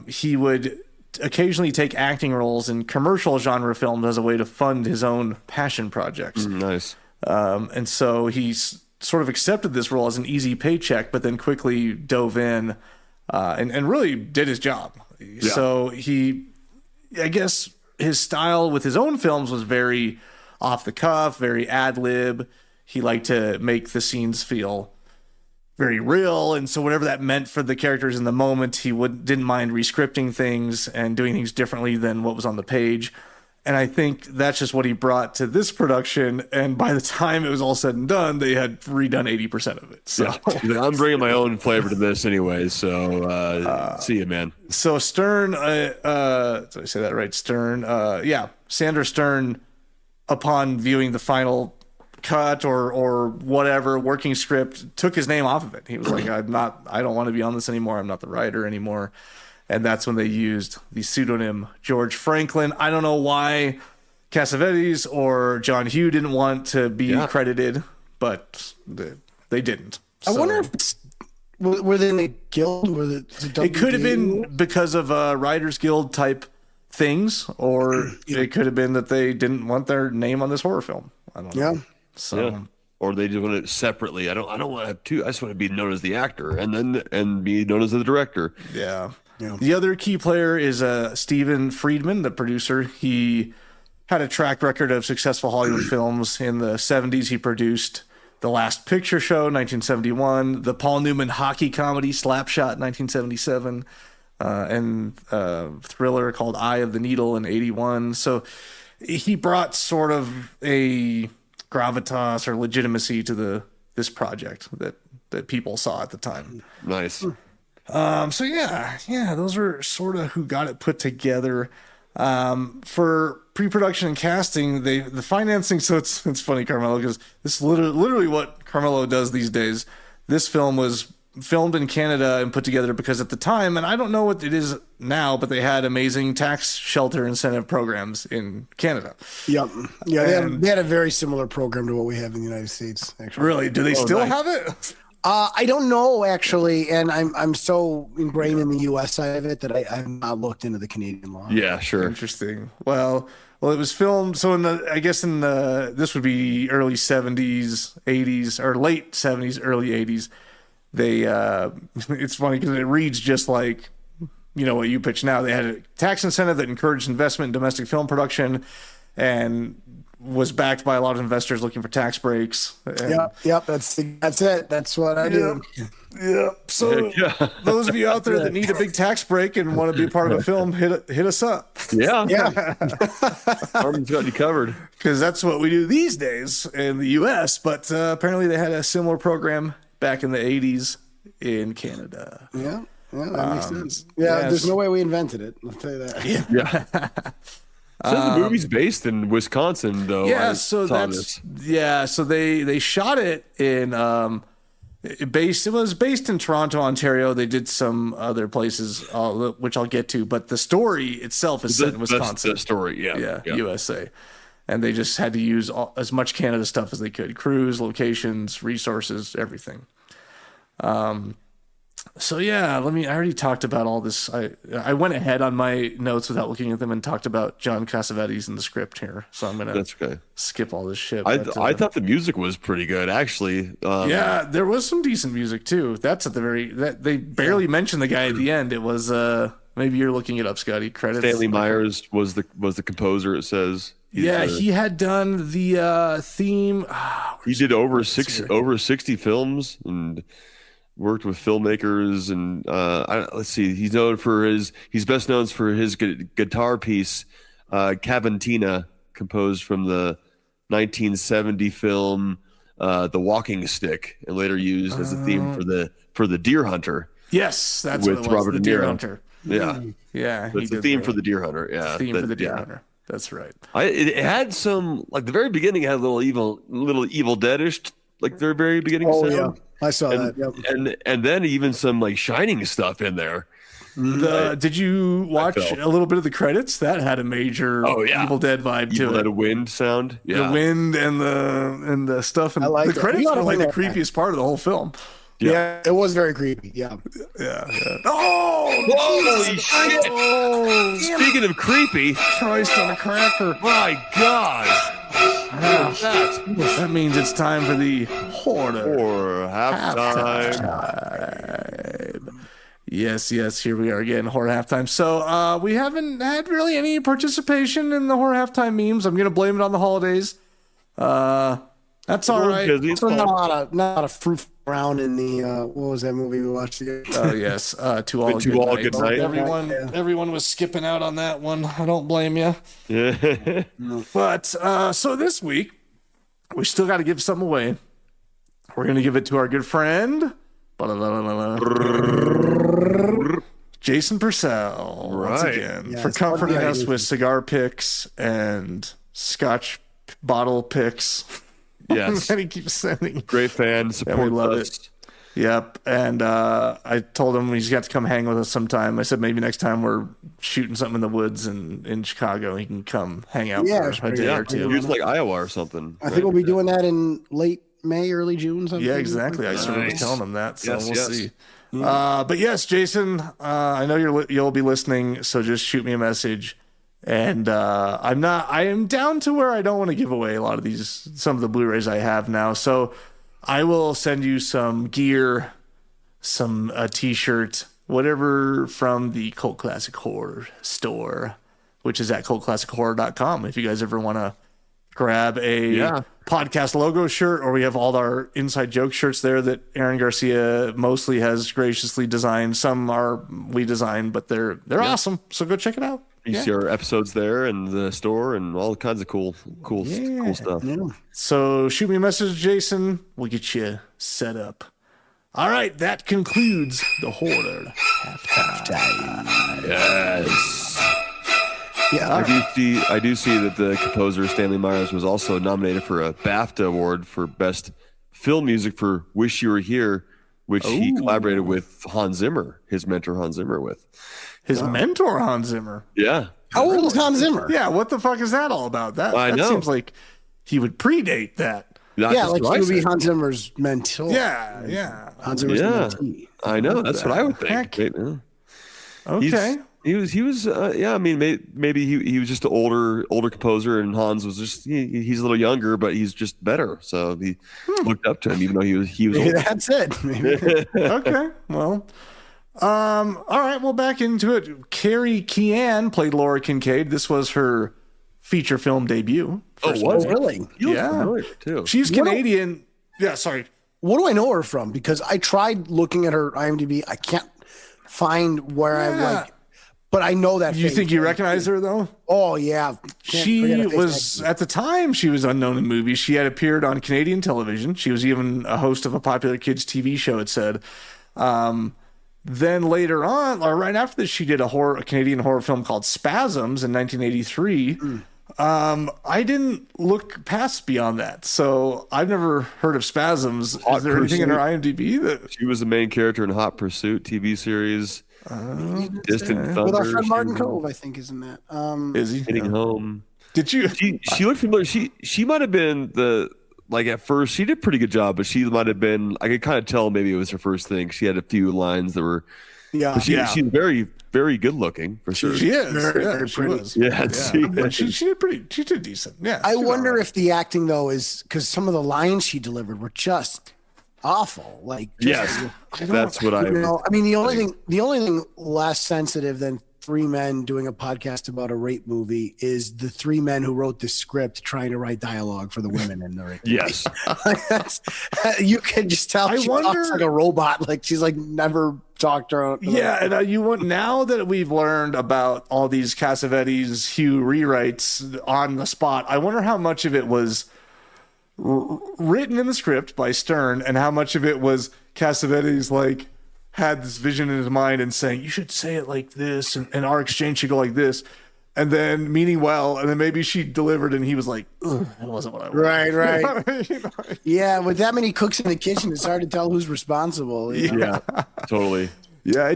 He would occasionally take acting roles in commercial genre films as a way to fund his own passion projects. Nice. And so he's sort of accepted this role as an easy paycheck, but then quickly dove in and really did his job. Yeah. So I guess his style with his own films was very off the cuff, very ad lib. He liked to make the scenes feel very real, and so whatever that meant for the characters in the moment, he didn't mind rescripting things and doing things differently than what was on the page. And I think that's just what he brought to this production. And by the time it was all said and done, they had redone 80% of it. So I'm bringing my own flavor to this anyway. So see you, man. So Stern, did I say that right? Stern, Sandor Stern, upon viewing the final cut or whatever working script, took his name off of it. He was like, I don't want to be on this anymore. I'm not the writer anymore. And that's when they used the pseudonym George Franklin. I don't know why Cassavetes or John Hough didn't want to be credited, but they didn't. I wonder if were they in the guild? It could have been because of Writers Guild type things, or it could have been that they didn't want their name on this horror film. I don't know. So, or they just want it separately. I don't want to have two. I just want to be known as the actor and be known as the director. Yeah. The other key player is Stephen Friedman, the producer. He had a track record of successful Hollywood films. In the 70s, he produced The Last Picture Show, 1971, the Paul Newman hockey comedy Slapshot, 1977, and a thriller called Eye of the Needle in 81. So he brought sort of a gravitas or legitimacy to this project that people saw at the time. Nice. So those are sort of who got it put together. For pre-production and casting, the financing. So it's funny, Carmelo, because this is literally what Carmelo does these days. This film was filmed in Canada and put together because at the time, and I don't know what it is now, but they had amazing tax shelter incentive programs in Canada. Yep. Yeah, they had a very similar program to what we have in the United States, actually. Really? Do they still have it? I don't know, actually, and I'm so ingrained in the U.S. side of it that I've not looked into the Canadian law. Yeah, sure. Interesting. Well, it was filmed. So this would be early 70s, 80s, or late 70s, early 80s. It's funny because it reads just like, what you pitch now. They had a tax incentive that encouraged investment in domestic film production and was backed by a lot of investors looking for tax breaks. Yep. That's it. That's what I do. Yeah. So those of you out there that need a big tax break and want to be a part of a film, hit us up. Yeah. Armin's got you covered. Because that's what we do these days in the U.S. But apparently they had a similar program back in the 80s in Canada. Yeah, that makes sense. There's no way we invented it. I'll tell you that. Yeah. So the movie's based in Wisconsin, though. Yeah, so they shot it in it was based in Toronto, Ontario. They did some other places, which I'll get to, but the story itself is set in Wisconsin. The story, yeah, USA, and they just had to use as much Canada stuff as they could: crews, locations, resources, everything. So yeah, I already talked about all this. I went ahead on my notes without looking at them and talked about John Cassavetes in the script here. So I'm gonna That's okay. skip all this shit. I But, thought the music was pretty good, actually. yeah, there was some decent music too. That's at the that they barely mentioned the guy at the end. It was maybe you're looking it up, Scotty. Credits. Stanley Myers was the composer. It says. He had done the theme. He did over 60 films and worked with filmmakers. And let's see, he's best known for his guitar piece, Caventina, composed from the 1970 film The Walking Stick, and later used as a theme for the Deer Hunter. Yes, that's with what it was. Robert The De Deer Niro. Hunter. Yeah, he it's the did theme for the Deer Hunter. Yeah, theme for the Deer Hunter. That's right. It had some, like, the very beginning had a little Evil Deadish, like their very beginning. Oh sound. yeah, I saw that. Yep. And then even some like Shining stuff in there. Did you watch a little bit of the credits? That had a major Evil Dead vibe to it. That a wind sound. Yeah. The wind and the stuff. And the credits were like the creepiest part of the whole film. Yeah, it was very creepy. Yeah. Oh, holy shit! Oh, speaking of creepy, Christ on a cracker! My God, that means it's time for the horror halftime. Yes, here we are again, horror halftime. So we haven't had really any participation in the horror halftime memes. I'm gonna blame it on the holidays. That's all right. So not a lot of fruit around in the what was that movie we watched together? Oh yes, To All Good Night. Everyone was skipping out on that one. I don't blame you. Yeah. But so this week we still got to give something away. We're gonna give it to our good friend Jason Purcell once again for comforting us with cigar picks and Scotch bottle picks. Yes. And he keeps sending. Great fan, support. We love it. Yep. And I told him he's got to come hang with us sometime. I said maybe next time we're shooting something in the woods in Chicago, he can come hang out for a day or two. It's like Iowa or something. I think we'll be doing that in late May, early June. Something. Yeah, exactly. I sort of was telling him that, so we'll see. But yes, Jason, I know you'll be listening, so just shoot me a message. And I am down to where I don't want to give away some of the Blu-rays I have now. So I will send you some gear, a t-shirt, whatever from the Cult Classic Horror store, which is at cultclassichorror.com. If you guys ever want to grab a podcast logo shirt, or we have all our inside joke shirts there that Aaron Garcia mostly has graciously designed. Some are we designed, but they're awesome. So go check it out. You see our episodes there and the store and all kinds of cool stuff. Yeah. So shoot me a message, Jason. We'll get you set up. All right, that concludes the horror halftime. Yes. Yeah. I do see that the composer Stanley Myers was also nominated for a BAFTA award for best film music for "Wish You Were Here," which he collaborated with Hans Zimmer, his mentor Hans Zimmer, with. His mentor, Hans Zimmer. Yeah. How old is Hans Zimmer? Yeah, what the fuck is that all about? That know. Seems like he would predate that. Like he would be Hans Zimmer's mentor. Yeah. Hans Zimmer's mentee. I know. That's what I would think. Okay. He was. I mean, maybe he was just an older composer, and Hans was just he's a little younger, but he's just better. So he looked up to him, even though he was. Maybe that's it. Maybe. Okay. Well. All right, well, back into it. Carrie Keane played Laura Kincaid. This was her feature film debut. Was it? Really? Yeah. Too. She's Canadian. Yeah, sorry. What do I know her from? Because I tried looking at her IMDb. I can't find where I but I know that. You think you recognize her, though? Oh, yeah. She was, at the time, she was unknown in movies. She had appeared on Canadian television. She was even a host of a popular kids' TV show, it said. Then later on, or right after this, she did a Canadian horror film called Spasms in 1983. I didn't look past beyond that, so I've never heard of Spasms. Is there anything in her IMDb that she was the main character in Hot Pursuit TV series? Distant Thunder. With our friend Martin Cove, I think, isn't that? Is he Hitting Home? Did you? She looked familiar. She might have been the like at first she did a pretty good job, but she might have been. I could kind of tell maybe it was her first thing. She had a few lines that were. Yeah, but she's very, very good looking for sure. She is. Very she pretty. was. Yeah, She did pretty. She did decent. Yeah. I she did wonder all right. if the acting though is because some of the lines she delivered were just awful. Like, Yes, that's what I. you know, I mean, the only thing less sensitive than three men doing a podcast about a rape movie is the three men who wrote the script trying to write dialogue for the women in the rape. Yes, You can just tell she talks like a robot. Like she's like never talked to her. Yeah, and you want now that we've learned about all these Cassavetes Hugh rewrites on the spot. I wonder how much of it was written in the script by Stern, and how much of it was Cassavetes like had this vision in his mind and saying you should say it like this, and our exchange should go like this, and then meaning well, and then maybe she delivered, and he was like, "Ugh, that wasn't what I wanted." Right. You know? Yeah, with that many cooks in the kitchen, it's hard to tell who's responsible. You know? yeah, totally. Yeah,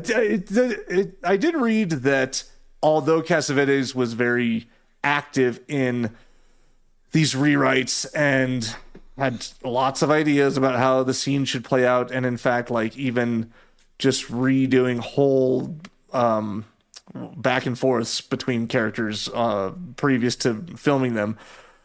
I did read that although Cassavetes was very active in these rewrites and had lots of ideas about how the scene should play out, and in fact, like even just redoing whole back and forths between characters previous to filming them.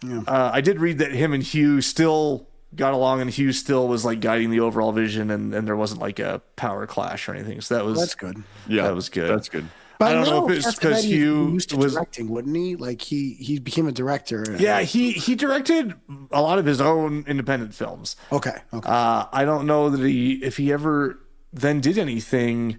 Yeah. I did read that him and Hugh still got along, and Hugh still was like guiding the overall vision, and there wasn't like a power clash or anything. So that's good. Yeah, that was good. That's good. But I don't know if it's because Hugh used to was directing, wouldn't he? Like he became a director. Yeah, he directed a lot of his own independent films. Okay. I don't know that if he ever then did anything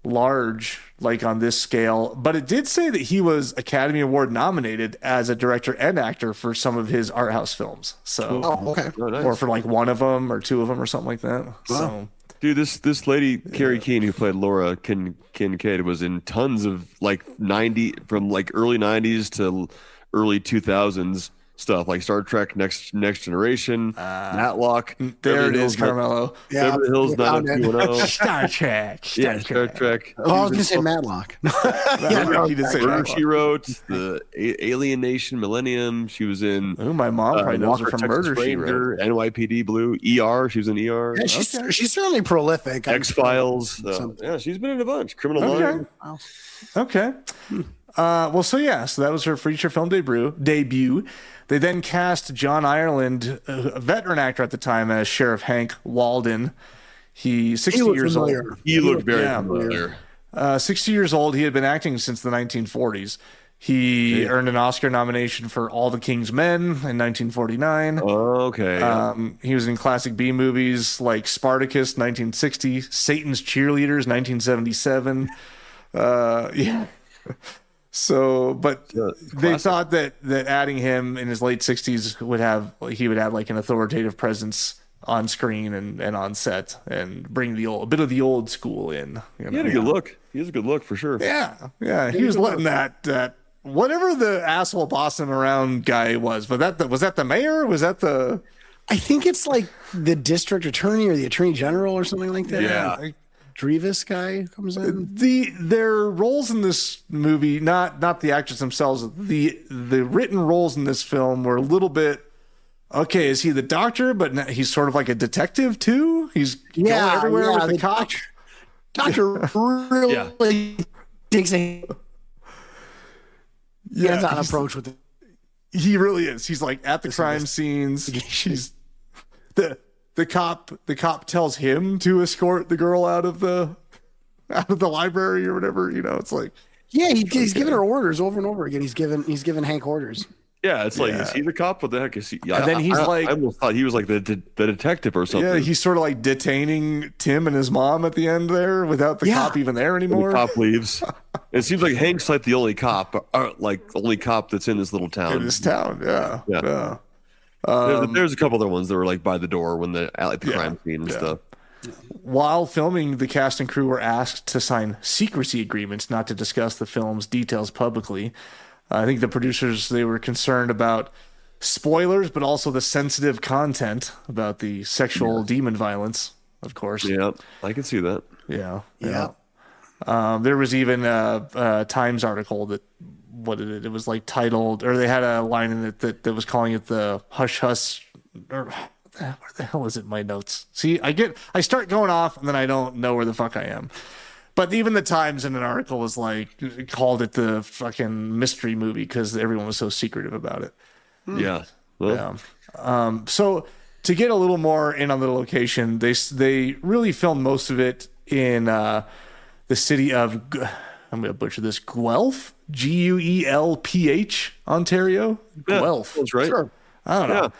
large like on this scale, but it did say that he was Academy Award nominated as a director and actor for some of his art house films. So, okay. Oh, nice. or for like one of them or two of them or something like that. Wow. So, dude, this lady Carrie Keane who played Laura Kincaid was in tons of like early 90s to early 2000s stuff like Star Trek Next Generation, Matlock. There it is, Carmelo. Yeah, Beverly Hills 90210. Star Trek. Star Trek. Oh, I was going to say Matlock. He did say Murder, that. She Wrote, the Alien Nation, Millennium. She was in. Oh, my mom probably knows her Walker, from Texas Murder, She Wrote. Ranger, NYPD Blue, ER. She was in ER. Yeah, she's certainly prolific. X Files. Yeah, she's been in a bunch. Criminal Minds. Okay. So that was her feature film debut. They then cast John Ireland, a veteran actor at the time, as Sheriff Hank Walden. He's 60 years old. He looked very familiar. 60 years old. He had been acting since the 1940s. He earned an Oscar nomination for All the King's Men in 1949. Okay. He was in classic B movies like Spartacus, 1960, Satan's Cheerleaders, 1977. So, but they thought that adding him in his late 60s would have like an authoritative presence on screen and on set and bring a bit of the old school in. He had a good look. He has a good look for sure. Yeah. He was letting that whatever the asshole bossing him around guy was. But was that the mayor? Was that the? I think it's like the district attorney or the attorney general or something like that. Yeah. Drevis guy comes in. Their roles in this movie, not the actors themselves, the written roles in this film were a little bit. Okay, is he the doctor? But he's sort of like a detective too. He's going everywhere with the cop. Doctor really takes a hands-on approach with it. He really is. He's like at the crime scenes. He's the cop tells him to escort the girl out of the library or whatever. You know, it's like he's giving her orders over and over again. He's given Hank orders. Yeah, it's like, is he the cop? What the heck is he? And then he's I almost thought he was like the detective or something. Yeah, he's sort of like detaining Tim and his mom at the end there without the cop even there anymore. The cop leaves. It seems like Hank's like the only cop, that's in this little town. In this town, yeah. There's a couple other ones that were like by the door when the crime scene and stuff. While filming, the cast and crew were asked to sign secrecy agreements not to discuss the film's details publicly. I think the producers, they were concerned about spoilers, but also the sensitive content about the sexual demon violence, of course. Yeah, I can see that. Yeah. There was even a Times article that it was like titled, or they had a line in it that was calling it the hush hush or where the hell is it in my notes? See, I start going off and then I don't know where the fuck I am. But even the Times in an article was like, called it the fucking mystery movie because everyone was so secretive about it. Yeah. Well. Yeah. So to get a little more in on the location, they really filmed most of it in the city of, I'm going to butcher this, Guelph, Guelph, Ontario. Yeah, Guelph. that's right. Sure. I don't know.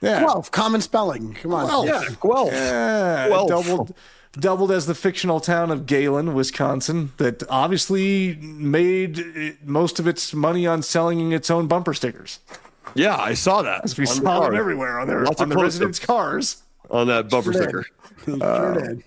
Yeah. Guelph, common spelling. Come on. Guelph. Yeah, Guelph. Yeah, Guelph. doubled as the fictional town of Galen, Wisconsin, that obviously made most of its money on selling its own bumper stickers. Yeah, I saw that. We saw them everywhere on the residents' cars. On that bumper sticker. Sure did.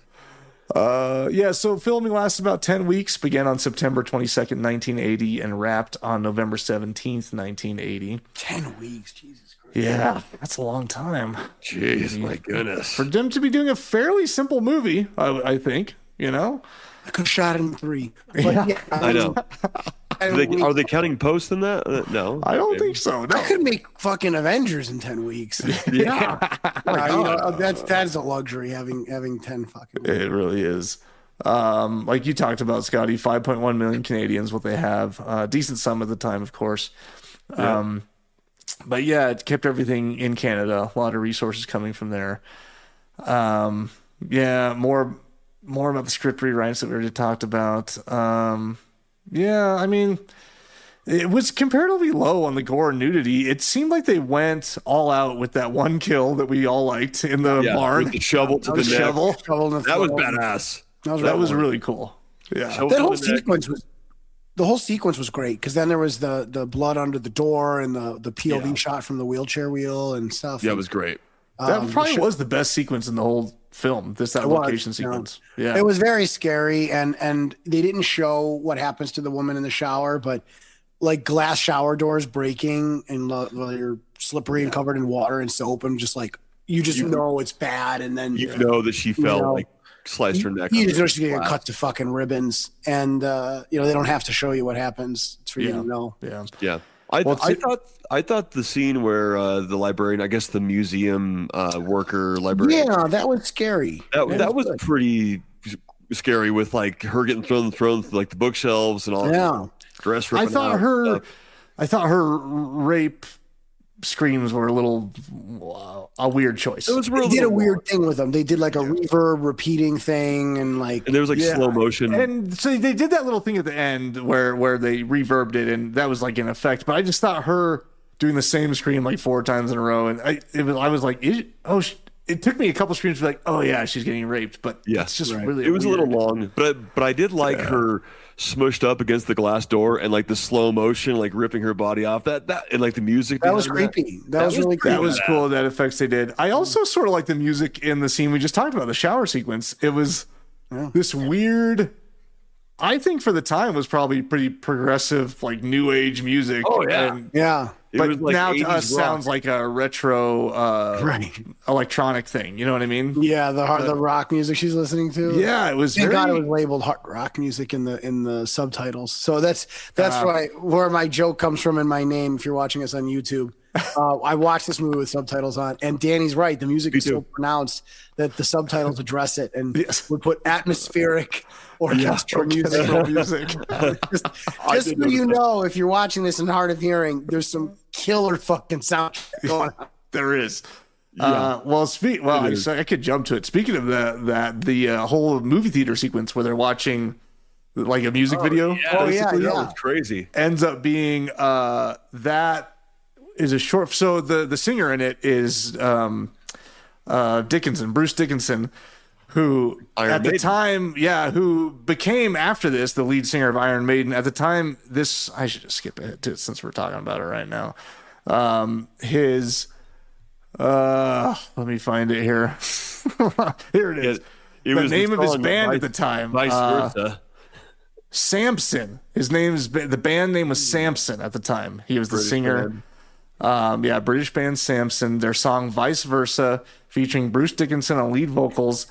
So filming lasted about 10 weeks, began on September 22nd, 1980, and wrapped on November 17th, 1980. 10 weeks, Jesus Christ. Yeah, that's a long time. Jeez, my goodness. For them to be doing a fairly simple movie, I think, you know? I could have shot it in 3. But yeah, I know. Are they counting posts in that? No. I don't think so. No. I could make fucking Avengers in 10 weeks. Yeah. That's a luxury having 10 fucking weeks. It really is. Like you talked about, Scotty, 5.1 million Canadians, what they have. Decent sum at the time, of course. Yeah. But yeah, it kept everything in Canada. A lot of resources coming from there. Yeah, more about the script rewrites that we already talked about. Yeah, I mean, it was comparatively low on the gore and nudity. It seemed like they went all out with that one kill that we all liked in the barn. With the shovel to the neck. Shovel. That was badass. That was really cool. Yeah. That whole sequence was... The whole sequence was great because then there was the blood under the door and the POV shot from the wheelchair wheel and stuff. Yeah, it was great. That probably was the best sequence in the whole film. That location sequence. Yeah, it was very scary, and they didn't show what happens to the woman in the shower, but like glass shower doors breaking and you're slippery and covered in water and soap, and just like you know it's bad, and then you know that she fell like sliced her neck. You just know she's getting cut to fucking ribbons, and they don't have to show you what happens. It's for you to know. Yeah. I thought the scene where the librarian, I guess the museum worker librarian. Yeah, that was scary. That was pretty scary with like her getting thrown through like the bookshelves and all. Yeah. Dress I ripping thought out. her rape screams were a weird choice. They did a weird thing with them. They did like a reverb repeating thing, and there was like slow motion. And so they did that little thing at the end where they reverbed it, and that was like in effect. But I just thought her doing the same scream like 4 times in a row, and I was like, it took me a couple screams to be like, oh yeah, she's getting raped. But it's just really it was a little long, but I did like her smushed up against the glass door and like the slow motion, like ripping her body off. That and like the music. That was creepy. That was really creepy. That was cool. That effects they did. I also sort of like the music in the scene we just talked about, the shower sequence. It was this weird. I think for the time was probably pretty progressive, like new age music. Oh yeah, yeah. But like now to us sounds like a retro electronic thing. You know what I mean? Yeah, the rock music she's listening to. Yeah, it was. Thank God it was labeled hard rock music in the subtitles. So that's where my joke comes from in my name. If you're watching us on YouTube, I watched this movie with subtitles on, and Danny's right. The music is so pronounced that the subtitles address it and would put atmospheric orchestral music. just so you know, if you're watching this in hard of hearing, there's some killer fucking sound going on. There is. I could jump to it. Speaking of the whole movie theater sequence where they're watching like a music video. That was crazy. Ends up being that is a short. So the singer in it is Bruce Dickinson, who the time, who became after this the lead singer of Iron Maiden. At the time, I should just skip ahead to it since we're talking about it right now. Let me find it here. Here it is. The name of his band at the time. Vice versa. Samson. The band name was Samson at the time. He was the singer. British band Samson. Their song Vice Versa, featuring Bruce Dickinson on lead vocals.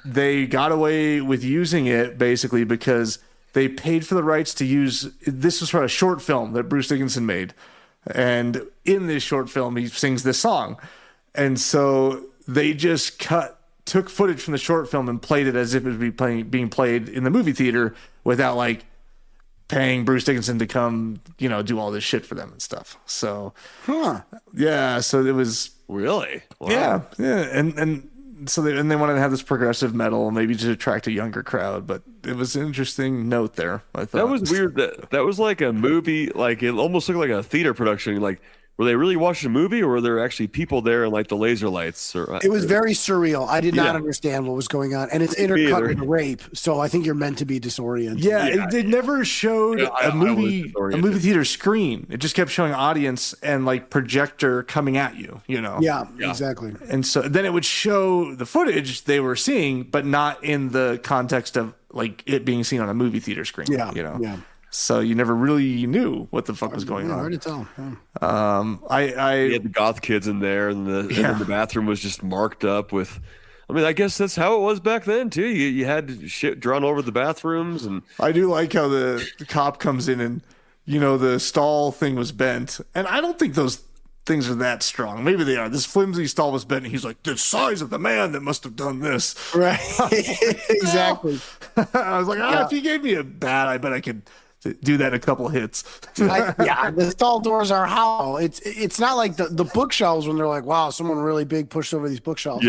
They got away with using it basically because they paid for the rights to use. This was for a short film that Bruce Dickinson made, and in this short film he sings this song, And so they just took footage from the short film and played it as if it would be being played in the movie theater without like paying Bruce Dickinson to come, do all this shit for them and stuff. So, yeah. So it was really, wow. yeah. And so they wanted to have this progressive metal, maybe to attract a younger crowd. But it was an interesting note there. I thought that was weird. That was like a movie, like it almost looked like a theater production. Like, were they really watching a movie, or were there actually people there and like the laser lights? It was very surreal. I did not understand what was going on, and it's intercut with rape. So I think you're meant to be disoriented. Yeah, they never showed a movie theater screen. It just kept showing audience and like projector coming at you. Yeah, exactly. And so then it would show the footage they were seeing, but not in the context of like it being seen on a movie theater screen. Yeah. So you never really knew what the fuck was going on. Hard to tell. I you had the goth kids in there, and the bathroom was just marked up with. I mean, I guess that's how it was back then too. You had shit drawn over the bathrooms, and I do like how the cop comes in and the stall thing was bent, and I don't think those things are that strong. Maybe they are. This flimsy stall was bent, and he's like, the size of the man that must have done this. Right. Exactly. I was like, if you gave me a bat, I bet I could do that in a couple hits. The stall doors are hollow. It's not like the bookshelves when they're like, wow, someone really big pushed over these bookshelves.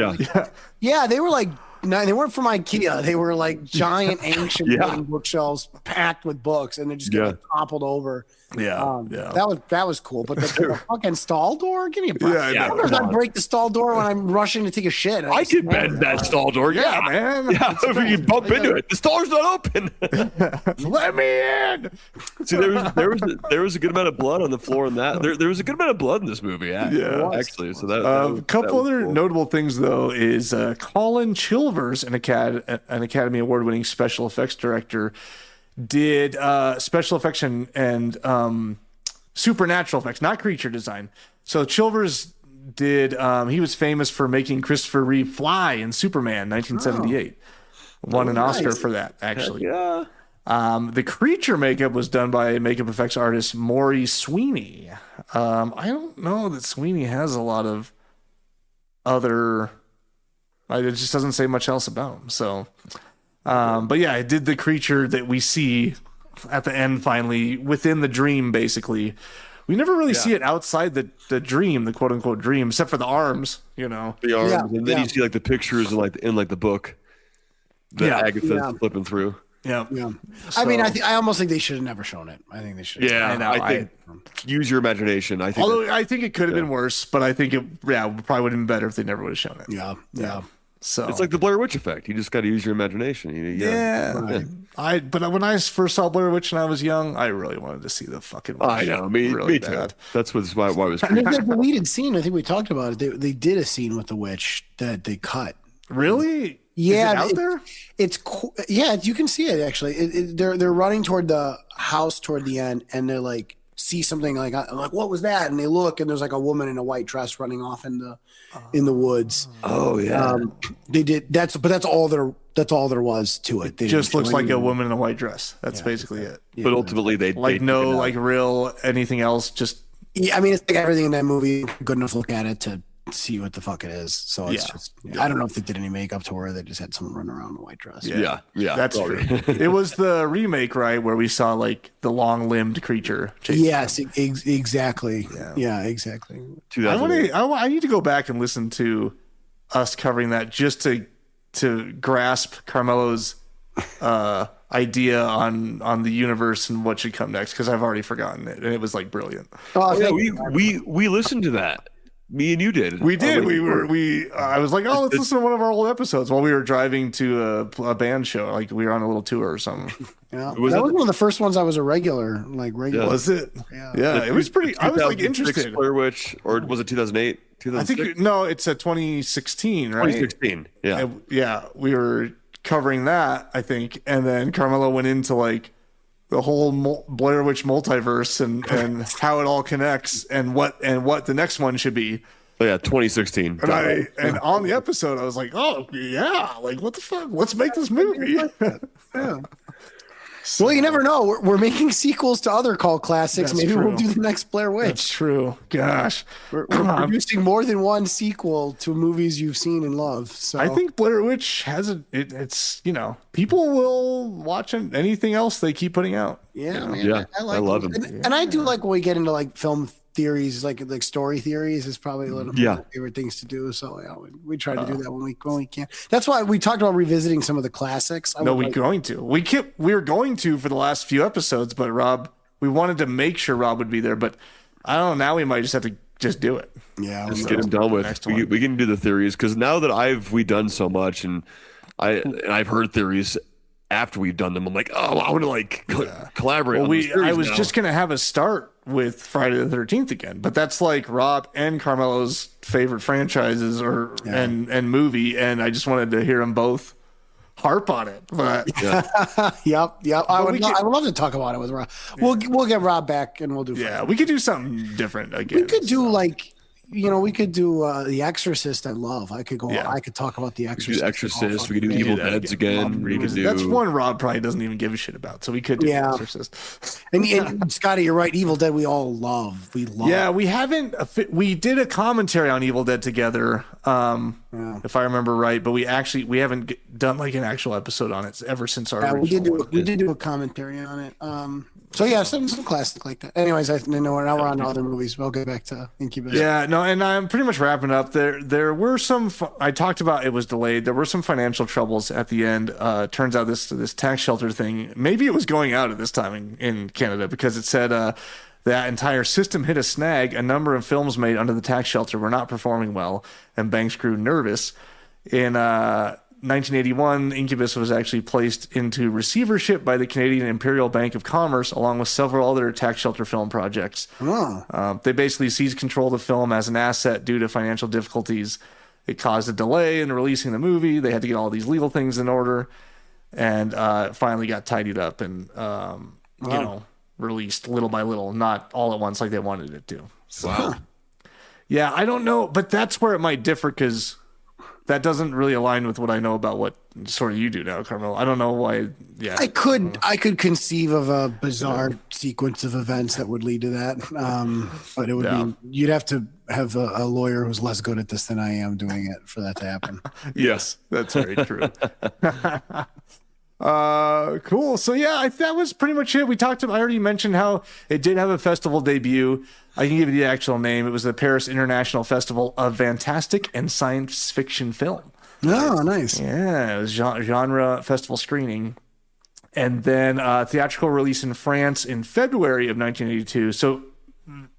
Yeah, they were like, no, they weren't from IKEA. They were like giant ancient bookshelves packed with books, and they just get toppled over. That was cool. But the fucking stall door, give me a break. Sometimes I break the stall door when I'm rushing to take a shit. I could bend that stall door. Yeah, man. Yeah, if you bump into it, the stall's not open. Let me in. See, there was a good amount of blood on the floor in that. There was a good amount of blood in this movie. Actually. So a couple other notable things though is Colin Chilvers, an Academy Award-winning special effects director, did special effects and supernatural effects, not creature design. So Chilvers did. He was famous for making Christopher Reeve fly in Superman 1978. Won an Oscar for that, actually. The creature makeup was done by makeup effects artist Maury Sweeney. I don't know that Sweeney has a lot of other. It just doesn't say much else about him. So. But yeah, it did the creature that we see at the end finally within the dream. Basically, we never really see it outside the dream, the quote unquote dream, except for the arms. The arms, and then you see like the pictures in the book that Agatha's flipping through. Yeah. So, I mean, I almost think they should have never shown it. I think they should. Yeah, I think use your imagination. I think. Although I think it could have been worse, but I think it probably would have been better if they never would have shown it. Yeah. So it's like the Blair Witch effect. You just got to use your imagination. But when I first saw Blair Witch when I was young, I really wanted to see the fucking witch. I know, me too. Bad. That's why it was. And the deleted scene. I think we talked about it. They did a scene with the witch that they cut. Really? Yeah, is it out there? It's you can see it actually. They're running toward the house toward the end, and they're like see something like what was that? And they look, and there's like a woman in a white dress running off in the woods. Oh yeah, they did. That's all there was to it. It just looks like a woman in a white dress. That's basically it. But ultimately, they real anything else. Just I mean, it's like everything in that movie. Good enough to look at it to see what the fuck it is. So it's just I don't know if they did any makeup to her. They just had someone run around in a white dress. Yeah. That's true. It was the remake, right, where we saw like the long-limbed creature. Yes, exactly. Yeah, exactly. I need to go back and listen to us covering that just to grasp Carmelo's idea on the universe and what should come next, because I've already forgotten it, and it was like brilliant. We listened to that. Me and you did. We did. I was like, let's listen to one of our old episodes while we were driving to a band show. Like we were on a little tour or something. Yeah, that was one of the first ones I was a regular. Yeah. Was it? Yeah. It was pretty. I was like interested. Blair Witch, or was it 2008? I think it's a 2016, right? 2016. Yeah. Yeah. We were covering that, I think, and then Carmelo went into like the whole Blair Witch multiverse and how it all connects and what the next one should be. Oh, yeah, 2016. And on the episode, I was like, oh yeah, like what the fuck? Let's make this movie. Well, you never know. We're making sequels to other cult classics. That's Maybe true. we'll do the next Blair Witch. That's true. Gosh. We're producing more than one sequel to movies you've seen and love. So I think Blair Witch has it's people will watch anything else they keep putting out. yeah, man, Yeah, I like I love it. him. And I do like when we get into like film theories, like story theories is probably one of my favorite things to do. So we try to do that when we can. That's why we talked about revisiting some of the classics. We're going to. We were going to for the last few episodes, but we wanted to make sure Rob would be there, but I don't know, now we might just have to just do it. Yeah, Just get him done with. We can do the theories because now that we've done so much and I've heard theories after we've done them, I'm like, oh, I want to collaborate. Well, on I was now. just gonna have a start with Friday the 13th again, but that's like Rob and Carmelo's favorite franchises and movie, and I just wanted to hear them both harp on it. But yep. I would love to talk about it with Rob. We'll get Rob back and we'll do. Yeah, we could do something different again. We could do we could do The Exorcist. I love. I could talk about The Exorcist. The Exorcist. We could do Evil Deads again. That's one Rob probably doesn't even give a shit about, so we could do The Exorcist. And Scotty, you're right. Evil Dead, we all love. Yeah, we haven't. We did a commentary on Evil Dead together, if I remember right, but we haven't done like an actual episode on it ever since our. Yeah, we did do a commentary on it. So yeah, some classic like that. Anyways, I know now we're on to other movies. We'll get back to Incubus. Yeah, no, and I'm pretty much wrapping up. There were some. I talked about it was delayed. There were some financial troubles at the end. Turns out this tax shelter thing, maybe it was going out at this time in Canada because it said that entire system hit a snag. A number of films made under the tax shelter were not performing well, and banks grew nervous. In 1981, Incubus was actually placed into receivership by the Canadian Imperial Bank of Commerce, along with several other tax shelter film projects. They basically seized control of the film as an asset due to financial difficulties. It caused a delay in releasing the movie. They had to get all these legal things in order, and finally got tidied up and released little by little, not all at once like they wanted it to. So, yeah, I don't know, but that's where it might differ because that doesn't really align with what I know about what sort of you do now, Carmelo. I don't know why. Yeah, I could conceive of a bizarre sequence of events that would lead to that. But it would be, you'd have to have a lawyer who's less good at this than I am doing it for that to happen. Yes, that's very true. Cool. So yeah, that was pretty much it. I already mentioned how it did have a festival debut. I can give you the actual name. It was the Paris International Festival of Fantastic and Science Fiction Film. Oh, nice. Yeah, it was genre festival screening. And then theatrical release in France in February of 1982. So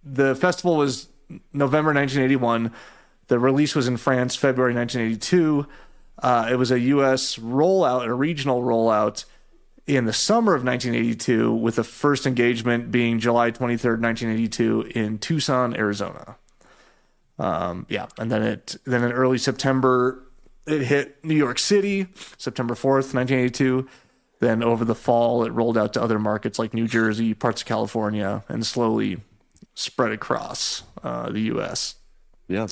the festival was November 1981. The release was in France, February 1982. It was a U.S. rollout, a regional rollout in the summer of 1982, with the first engagement being July 23rd, 1982 in Tucson, Arizona. And then in early September, it hit New York City, September 4th, 1982. Then over the fall, it rolled out to other markets like New Jersey, parts of California, and slowly spread across the U.S. Yeah,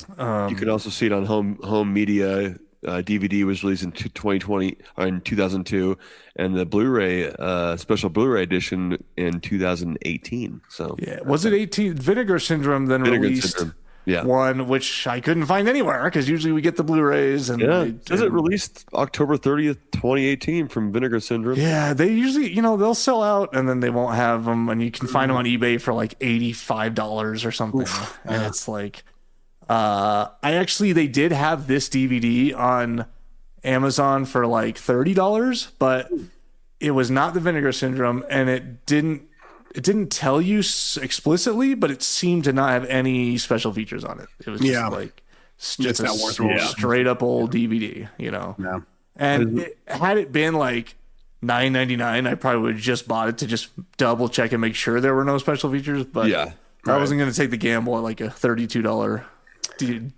you could also see it on home media. DVD was released in 2002, and the Blu-ray special Blu-ray edition in 2018. So yeah, was it 18? Vinegar Syndrome then released one, which I couldn't find anywhere because usually we get the Blu-rays and it released October 30th, 2018 from Vinegar Syndrome. Yeah, they usually they'll sell out and then they won't have them, and you can find them on eBay for like $85 or something, and it's like. They did have this DVD on Amazon for like $30, but it was not the Vinegar Syndrome, and it didn't tell you explicitly, but it seemed to not have any special features on it. It was just a straight up old DVD, Yeah. And had it been like $9.99, I probably would have just bought it to just double check and make sure there were no special features, but I wasn't going to take the gamble at like a $32.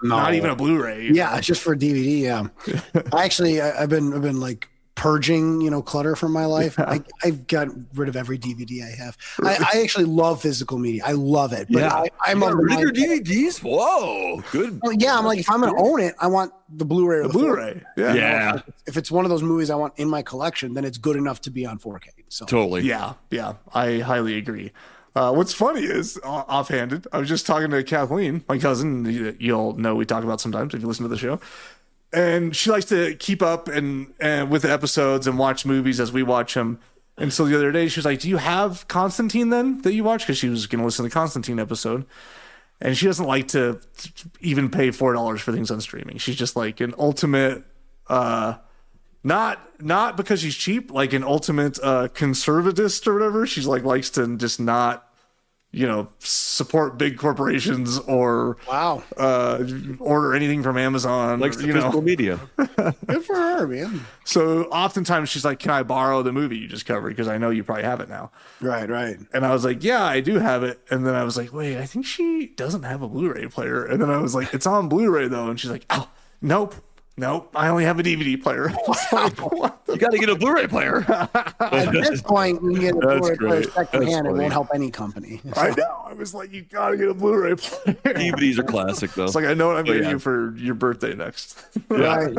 Not even a Blu-ray. Yeah, it's just for a DVD. Yeah, I've been like purging, clutter from my life. I've got rid of every DVD I have. I actually love physical media. I love it. But I'm got rid of your DVDs? Whoa, good. Well, yeah, I'm like, if I'm going to own it, I want the Blu-ray. The Blu-ray. Yeah. If it's one of those movies I want in my collection, then it's good enough to be on 4K. So totally. Yeah. I highly agree. What's funny is, offhanded, I was just talking to Kathleen, my cousin. You'll know we talk about sometimes if you listen to the show. And she likes to keep up and with the episodes and watch movies as we watch them. And so the other day she was like, do you have Constantine then that you watch? Because she was going to listen to the Constantine episode. And she doesn't like to even pay $4 for things on streaming. She's just like an ultimate, not because she's cheap, like an ultimate conservatist or whatever. She's like likes to just not, support big corporations or order anything from Amazon. Likes the physical media. Good for her, man. So oftentimes she's like, can I borrow the movie you just covered? Because I know you probably have it now. Right. And I was like, yeah, I do have it. And then I was like, wait, I think she doesn't have a Blu-ray player. And then I was like, it's on Blu-ray though. And she's like, oh, nope, I only have a DVD player. You got to get a Blu-ray player. At this point, you can get a Blu-ray player secondhand. It won't help any company. I know. I was like, you got to get a Blu-ray player. DVDs are classic, though. It's like, I know what I'm getting you for your birthday next. Right.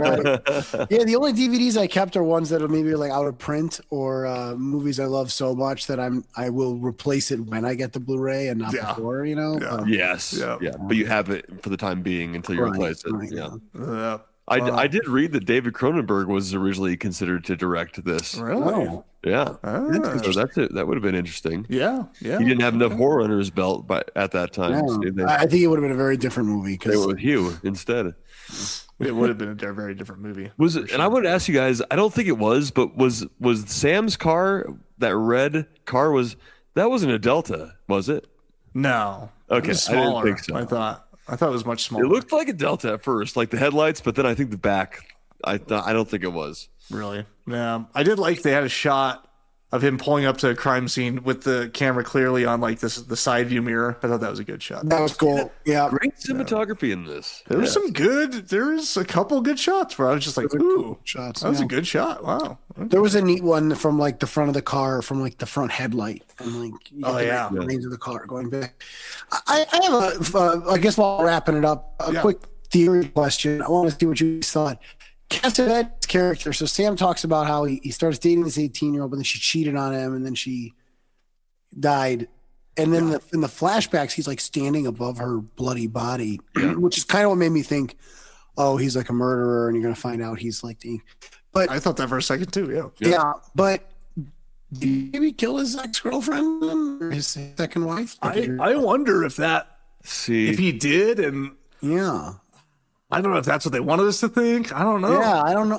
Yeah, the only DVDs I kept are ones that are maybe like out of print or movies I love so much that I will replace it when I get the Blu-ray and not before, Yes. Yeah. But you have it for the time being until you replace it. Right. Yeah. I did read that David Cronenberg was originally considered to direct this. Really? Yeah. So that's it. That would have been interesting. Yeah. He didn't have enough horror under his belt at that time. Yeah. I think it would have been a very different movie. They went with Hugh instead. It would have been a very different movie. Was it? And I wanted to ask you guys. I don't think it was, but was Sam's car, that red car, that wasn't a Delta, was it? No. Okay. It was smaller, I didn't think so. I thought it was much smaller. It looked like a Delta at first, like the headlights, but then I think the back, I don't think it was. Really? Yeah. I did like they had a shot of him pulling up to a crime scene with the camera clearly on like the side view mirror. I thought that was a good shot. That was cool. Yeah. Great cinematography in this. There's a couple good shots where I was just like, ooh, cool shots. That was a good shot. Wow. There was a neat one from like the front of the car, from like the front headlight, and like the range of the car going back. I have I guess while wrapping it up, a quick theory question. I want to see what you thought. Cassavetes' character. So Sam talks about how he starts dating this 18-year-old, but then she cheated on him, and then she died. And then in the flashbacks, he's like standing above her bloody body, which is kind of what made me think, oh, he's like a murderer, and you're gonna find out he's like the. But I thought that for a second too. Yeah, but did he maybe kill his ex-girlfriend or his second wife? I wonder if if he did, and I don't know if that's what they wanted us to think. I don't know. Yeah, I don't know.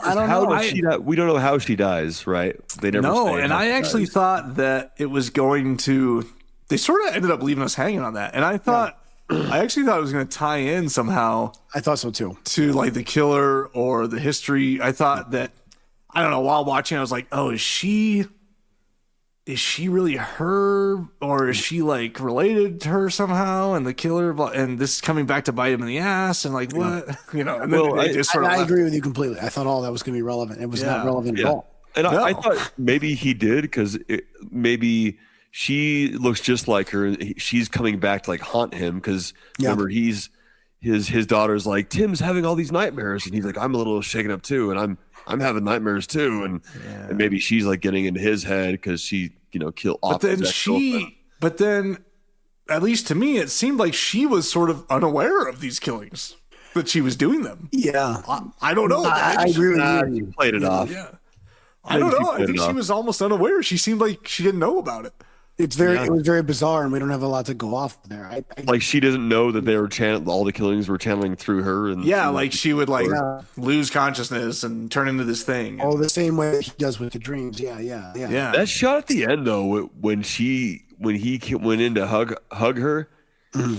We don't know how she dies, right? They never. No, and I actually thought that it was going to. They sort of ended up leaving us hanging on that, and I thought. I actually thought it was going to tie in somehow. I thought so too. To like the killer or the history. I thought that. I don't know. While watching, I was like, "Oh, is she really her, or is she like related to her somehow?" And the killer, and this is coming back to bite him in the ass, and like what, And then I agree with you completely. I thought all that was going to be relevant. It was not relevant at all. And I thought maybe he did because maybe she looks just like her. She's coming back to like haunt him because remember his daughter's like, Tim's having all these nightmares, and he's like, I'm a little shaken up too, and I'm having nightmares too, and maybe she's like getting into his head because she killed off. But then at least to me, it seemed like she was sort of unaware of these killings, that she was doing them. Yeah, I don't know. I agree with you. She played it off. Yeah, I don't know. I think she was almost unaware. She seemed like she didn't know about it. It was very bizarre, and we don't have a lot to go off there. Like she doesn't know that they were all the killings were channeling through her, and like she would lose consciousnly and turn into this thing. Oh, the same way he does with the dreams. Yeah. That shot at the end though, when he went in to hug her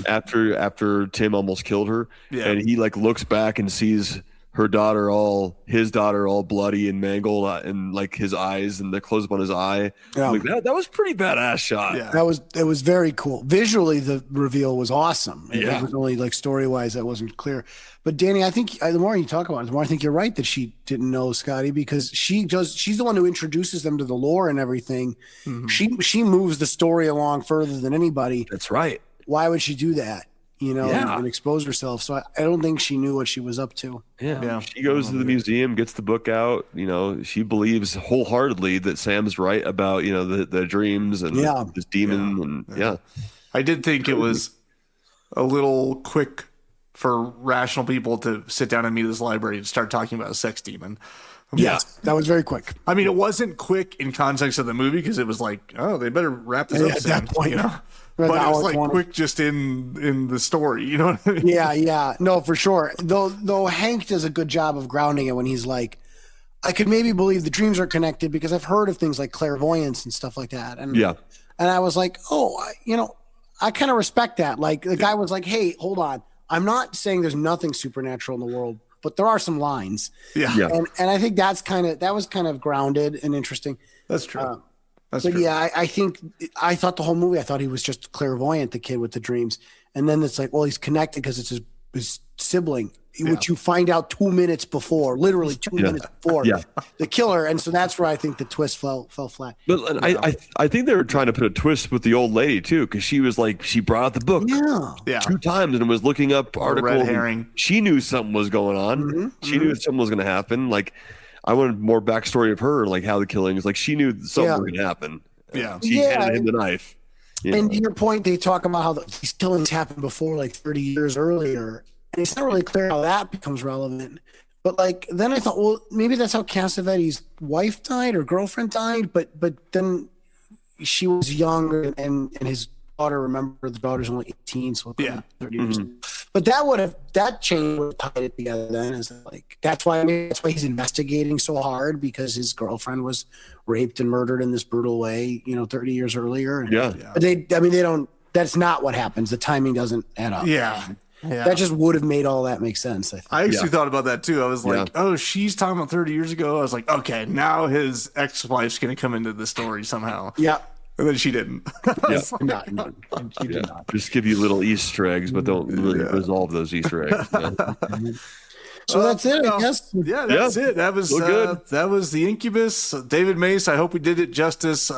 after Tim almost killed her, and he like looks back and sees his daughter all bloody and mangled, and like his eyes and the close up on his eye. Yeah. Like that was pretty badass shot. Yeah. It was very cool. Visually, the reveal was awesome. Yeah. It was only like story wise that wasn't clear. But Danny, I think the more you talk about it, the more I think you're right that she didn't know Scotty, because she's the one who introduces them to the lore and everything. Mm-hmm. She moves the story along further than anybody. That's right. Why would she do that? Yeah. And expose herself. So I don't think she knew what she was up to. Yeah. She goes to the museum, gets the book out. She believes wholeheartedly that Sam's right about, the dreams and this demon. And I did think it was a little quick for rational people to sit down and meet at this library and start talking about a sex demon. Yes, that was very quick. I mean, it wasn't quick in context of the movie because it was like, oh, they better wrap this up soon, at that point. But it was like quick just in the story, you know what I mean? Yeah. No, for sure. Though Hank does a good job of grounding it when he's like, I could maybe believe the dreams are connected because I've heard of things like clairvoyance and stuff like that. And I was like, I kind of respect that. Like the guy was like, hey, hold on. I'm not saying there's nothing supernatural in the world, but there are some lines. Yeah. And I think that was kind of grounded and interesting. That's true. But yeah, I thought the whole movie, I thought he was just clairvoyant, the kid with the dreams. And then it's like, well, he's connected because it's his sibling, which you find out 2 minutes before, literally 2 minutes before the killer. And so that's where I think the twist fell flat. But I think they were trying to put a twist with the old lady too, because she was like, she brought out the book 2 times and was looking up articles. Red herring. She knew something was going on. Mm-hmm. She knew something was going to happen. Like, I wanted more backstory of her, like how the killing is. Like, she knew something was going to happen. She handed him the knife. And to your point, they talk about how these killings happened before, like 30 years earlier. And it's not really clear how that becomes relevant. But like, then I thought, well, maybe that's how Cassavetes' wife died or girlfriend died. But then she was young, and his daughter, remember, the daughter's only 18, so 30 years. But that change would have tied it together then. Is like that's why he's investigating so hard, because his girlfriend was raped and murdered in this brutal way, 30 years earlier. But they don't. That's not what happens. The timing doesn't add up. Yeah. That just would have made all that make sense. I actually thought about that too. I was like, oh, she's talking about 30 years ago. I was like, okay, now his ex-wife's going to come into the story somehow. Yeah. And then she didn't. She did not. Just give you little Easter eggs, but don't really resolve those Easter eggs. So that's it, I guess. Yeah, that's it. That was good. That was the Incubus. David Mace, I hope we did it justice.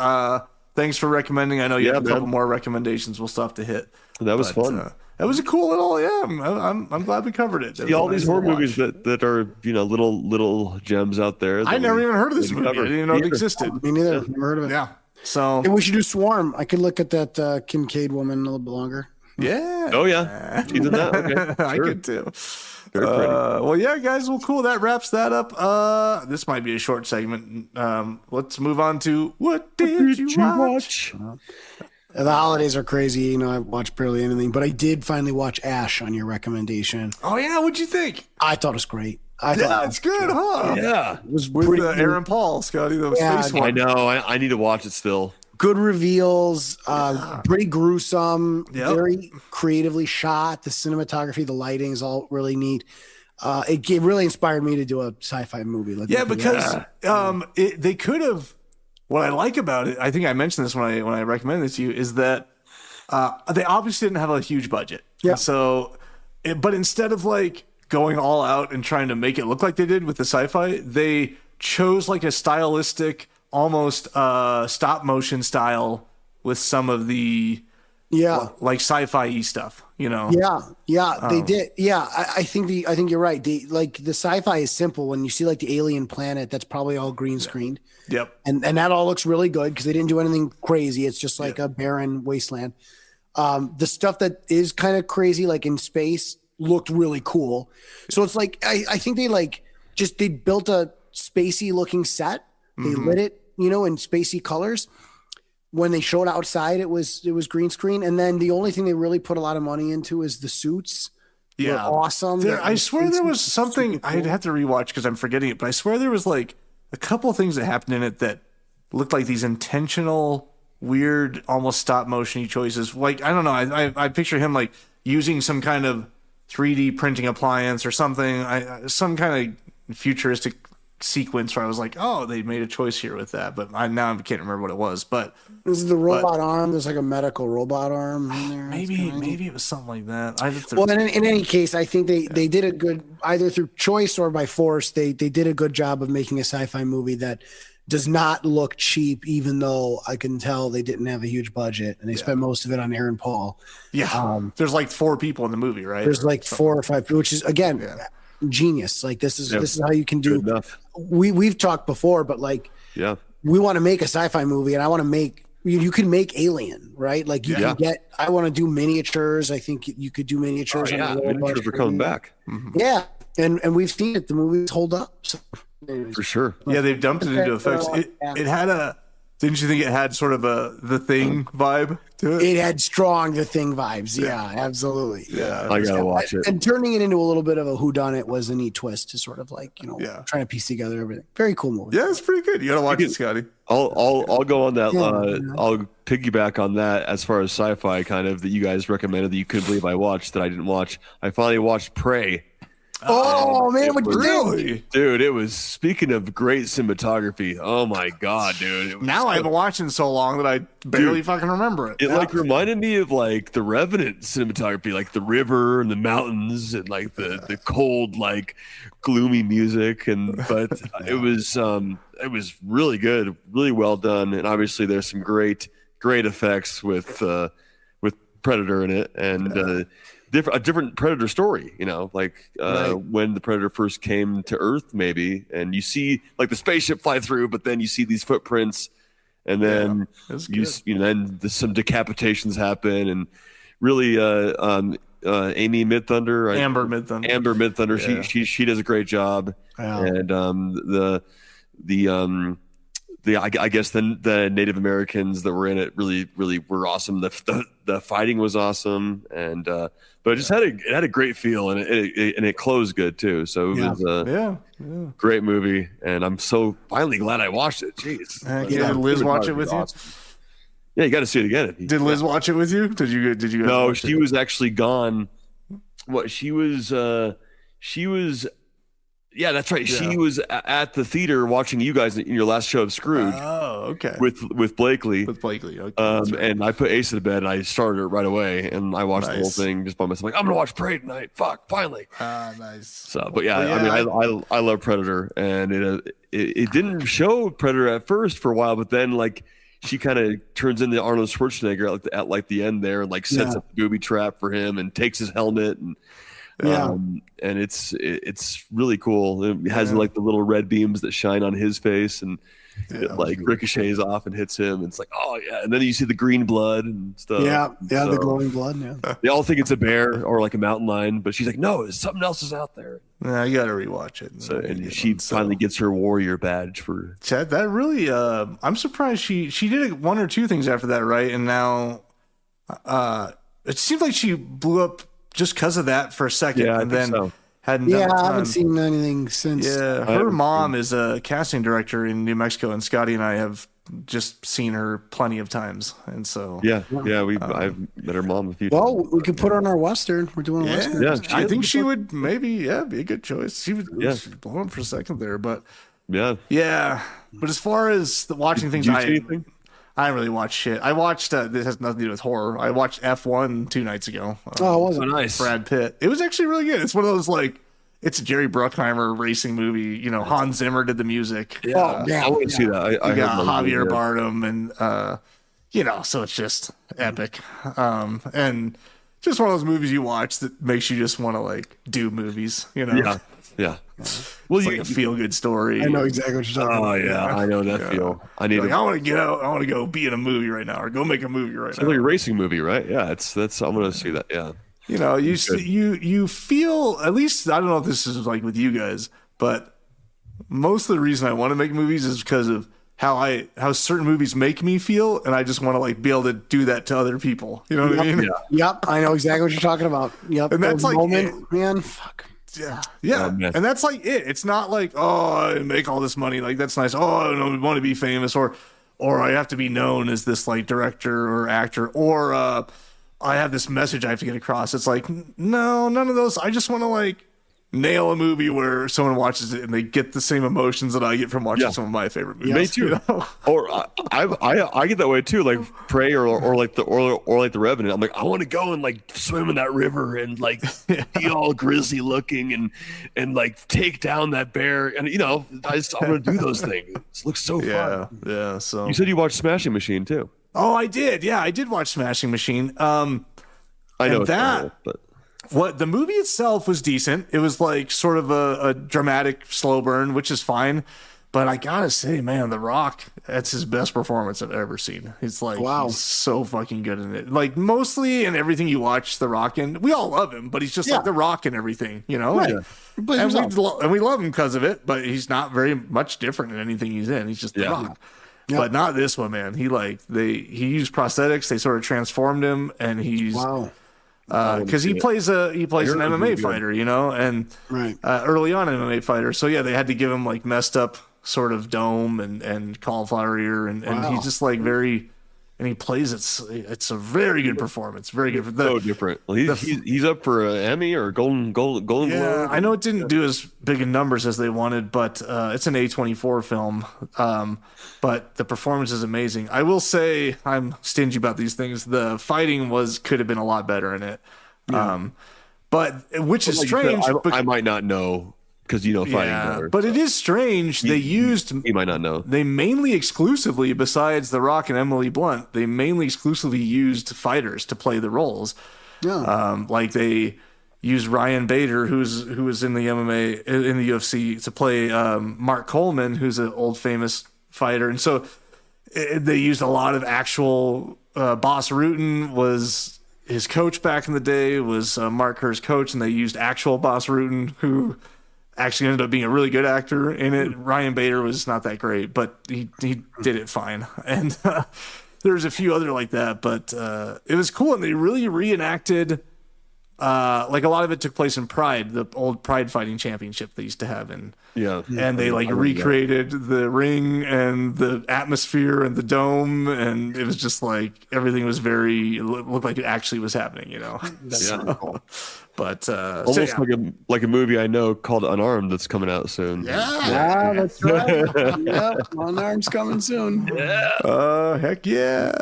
Thanks for recommending. I know you have a couple more recommendations we'll still have to hit. That was fun. That was a cool little. I'm glad we covered it. See all these horror movies that are little gems out there. I never even heard of this movie. I didn't even know it existed. Me neither. Never heard of it. Yeah. So we should do Swarm. I could look at that Kincaid woman a little bit longer. Yeah. Oh yeah. She's in that. Okay. Sure. I could too. Very pretty. Well, yeah, guys. Well, cool. That wraps that up. This might be a short segment. Let's move on to what did you watch? The holidays are crazy. I watched barely anything, but I did finally watch Ash on your recommendation. Oh yeah, what'd you think? I thought it was great. It's good, huh? Yeah, it was with Aaron Paul, Scotty, the space one. I know. I need to watch it still. Good reveals, pretty gruesome, very creatively shot. The cinematography, the lighting is all really neat. It really inspired me to do a sci-fi movie. Because they could have. What I like about it, I think I mentioned this when I recommended this to you, is that they obviously didn't have a huge budget. Yeah. So, but instead of like going all out and trying to make it look like they did with the sci-fi, they chose like a stylistic, almost stop motion style with some of the like sci-fi stuff. They did. I think you're right. The sci-fi is simple. When you see like the alien planet, that's probably all green screened. Yep. And that all looks really good because they didn't do anything crazy. It's just like a barren wasteland. The stuff that is kind of crazy, like in space, looked really cool. So it's like I think they built a spacey looking set. They lit it, in spacey colors. When they showed outside, it was green screen, and then the only thing they really put a lot of money into is the suits. They're awesome. I swear there was something I'd have to rewatch because I'm forgetting it, but I swear there was like a couple of things that happened in it that looked like these intentional, weird, almost stop motion choices. Like I don't know, I picture him like using some kind of 3D printing appliance or something. Some kind of futuristic sequence where I was like, oh, they made a choice here with that, but I can't remember what it was. But this is the robot arm. There's like a medical robot arm in there. Maybe it was something like that. Well, in any case, I think they did a good, either through choice or by force, they did a good job of making a sci-fi movie that does not look cheap, even though I can tell they didn't have a huge budget and they spent most of it on Aaron Paul. Yeah. There's like 4 people in the movie, right? There's like 4 or 5, which is again genius. Like this is how you can do. We've talked before, but like we want to make a sci-fi movie, and I want to make. You can make Alien, right? Like you can get. I want to do miniatures. I think you could do miniatures. Miniatures are coming back. Mm-hmm. Yeah, and we've seen it. The movies hold up. So. For sure. Yeah, they've dumped it into effects. It had a. Didn't you think it had sort of a The Thing vibe to it? It had strong The Thing vibes. Yeah, absolutely. Yeah, I gotta watch it. And turning it into a little bit of a whodunit was a neat twist to sort of like trying to piece together everything. Very cool movie. Yeah, it's pretty good. You gotta watch it, Scotty. I'll go on that. I'll piggyback on that as far as sci-fi kind of that you guys recommended that you couldn't believe I watched that I didn't watch. I finally watched Prey. Oh man, what really? Dude, it was, speaking of great cinematography. Oh my god, dude. Now I've been watching so long that I barely fucking remember it. It like reminded me of like the Revenant cinematography, like the river and the mountains and like the cold, like gloomy music. But it was really good, really well done. And obviously there's some great effects with Predator in it, and a different Predator story, like when the Predator first came to Earth, maybe, and you see like the spaceship fly through, but then you see these footprints, and then then some decapitations happen, and really, Amy Midthunder, Amber Midthunder, she does a great job, and I guess the Native Americans that were in it really were awesome. The fighting was awesome, and but it just had a great feel, and it closed good too. So it was a great movie, and I'm so finally glad I watched it. Jeez, did Liz watch it with you? Yeah, you got to see it again. Did Liz watch it with you? Did you? No, she was actually gone. What she was. Yeah, that's right. Yeah. She was at the theater watching you guys in your last show of Scrooge. Oh, okay. With Blakely. Okay. Right. And I put Ace to bed, and I started it right away, and I watched the whole thing just by myself. Like, I'm gonna watch Prey tonight. Fuck, finally. Nice. So, but I mean, I love Predator, and it didn't show Predator at first for a while, but then like she kind of turns into Arnold Schwarzenegger at the end there, and like sets up a booby trap for him, and takes his helmet and. And it's really cool. It has like the little red beams that shine on his face, and it like ricochets off and hits him. It's like, oh yeah, and then you see the green blood and stuff. So, the glowing blood. Yeah, they all think it's a bear or like a mountain lion, but she's like, no, something else is out there. Yeah, you got to rewatch it. So, and she finally gets her warrior badge for Chad. That really, I'm surprised she did 1 or 2 things after that, right? And now, it seems like she blew up just because of that for a second, and then hadn't done I haven't seen anything since. Yeah, her mom is a casting director in New Mexico, and Scotty and I have just seen her plenty of times, and so I've met her mom a few times. Well, we could put her on our Western. We're doing a Western. Yeah, I think she would maybe be a good choice. She was blown up for a second there, but yeah. But as far as watching things, I didn't really watch shit. I watched, this has nothing to do with horror. I watched F1 2 nights ago. Was it nice? Brad Pitt. It was actually really good. It's one of those, like, it's a Jerry Bruckheimer racing movie. Hans Zimmer did the music. I want to see that. I got Javier Bardem, and, so it's just epic. And just one of those movies you watch that makes you just want to, like, do movies, Yeah. Well, it's like a feel-good story. I know exactly what you're talking about. Oh yeah, I know that feel. I need. I want to get out. I want to go be in a movie right now, or go make a movie right now. It's like a racing movie, right? Yeah, that's. I'm going to see that. Yeah. You feel, at least I don't know if this is like with you guys, but most of the reason I want to make movies is because of how certain movies make me feel, and I just want to like be able to do that to other people. You know what I mean? Yep, I know exactly what you're talking about. Yep, and that's like man. Fuck. Yeah. And that's like it. It's not like, I make all this money. Like, that's nice. I want to be famous, or I have to be known as this like director or actor, or I have this message I have to get across. It's like, no, none of those. I just want to like nail a movie where someone watches it and they get the same emotions that I get from watching some of my favorite movies. Me too. You know? Or I get that way too. Like Prey or like the Revenant. I'm like, I want to go and like swim in that river and like be all grisly looking and like take down that bear. And I want to do those things. It looks so fun. Yeah. So you said you watched Smashing Machine too. Oh, I did. Yeah, I did watch Smashing Machine. I know it's terrible, but what the movie itself was decent. It was like sort of a dramatic slow burn, which is fine. But I gotta say, man, The Rock, that's his best performance I've ever seen. It's like, he's so fucking good in it. Like mostly in everything you watch The Rock in, we all love him, but he's just like The Rock in everything, you know? Right. And we love him because of it, but he's not very much different in anything he's in. He's just The Rock. Yep. But not this one, man. He used prosthetics. They sort of transformed him, and he's because he plays an MMA fighter, you know, and early on an MMA fighter. So yeah, they had to give him like messed up sort of dome and cauliflower ear, and he's just like very. And he plays it. It's a very good performance. Very good. So different. Well, he's up for an Emmy or Golden Globe. Yeah, I know it didn't do as big in numbers as they wanted, but it's an A24 film. But the performance is amazing. I will say I'm stingy about these things. The fighting could have been a lot better in it. But which is strange. I might not know. Because fighting better. But it is strange. You might not know. They mainly exclusively, besides The Rock and Emily Blunt, they mainly exclusively used fighters to play the roles. Yeah. Like they used Ryan Bader, who was in the MMA in the UFC, to play Mark Coleman, who's an old famous fighter, and so they used a lot of actual. Boss Rutan was his coach back in the day. Was Mark Kerr's coach, and they used actual Boss Rutan, who actually ended up being a really good actor in it. Ryan Bader was not that great, but he did it fine. And there's a few other like that, but it was cool. And they really reenacted, like a lot of it took place in Pride, the old Pride fighting championship they used to have. And they like recreated the ring and the atmosphere and the dome. And it was just like, everything was looked like it actually was happening, you know? That's so cool. But almost like a movie I know called Unarmed that's coming out soon. Yeah, that's right. Unarmed's coming soon. Yeah. Heck yeah.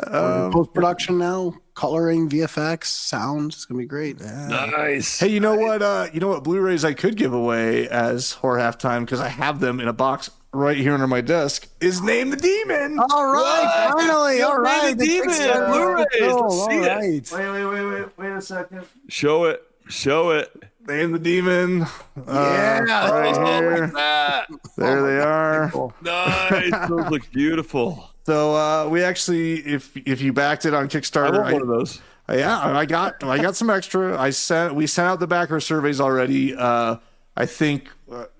Post production now, coloring, VFX, sound. It's gonna be great. Yeah. Nice. Hey, you know what Blu-rays I could give away as horror halftime, because I have them in a box right here under my desk, is Name the Demon. All right, finally. All right, Name the Demon. Blu-rays. All right. Wait a second. Show it. Name the Demon. Right here. There they are. Nice. Those look beautiful. So we actually, if you backed it on Kickstarter, I want one of those. Yeah, I got some extra. We sent out the backer surveys already. I think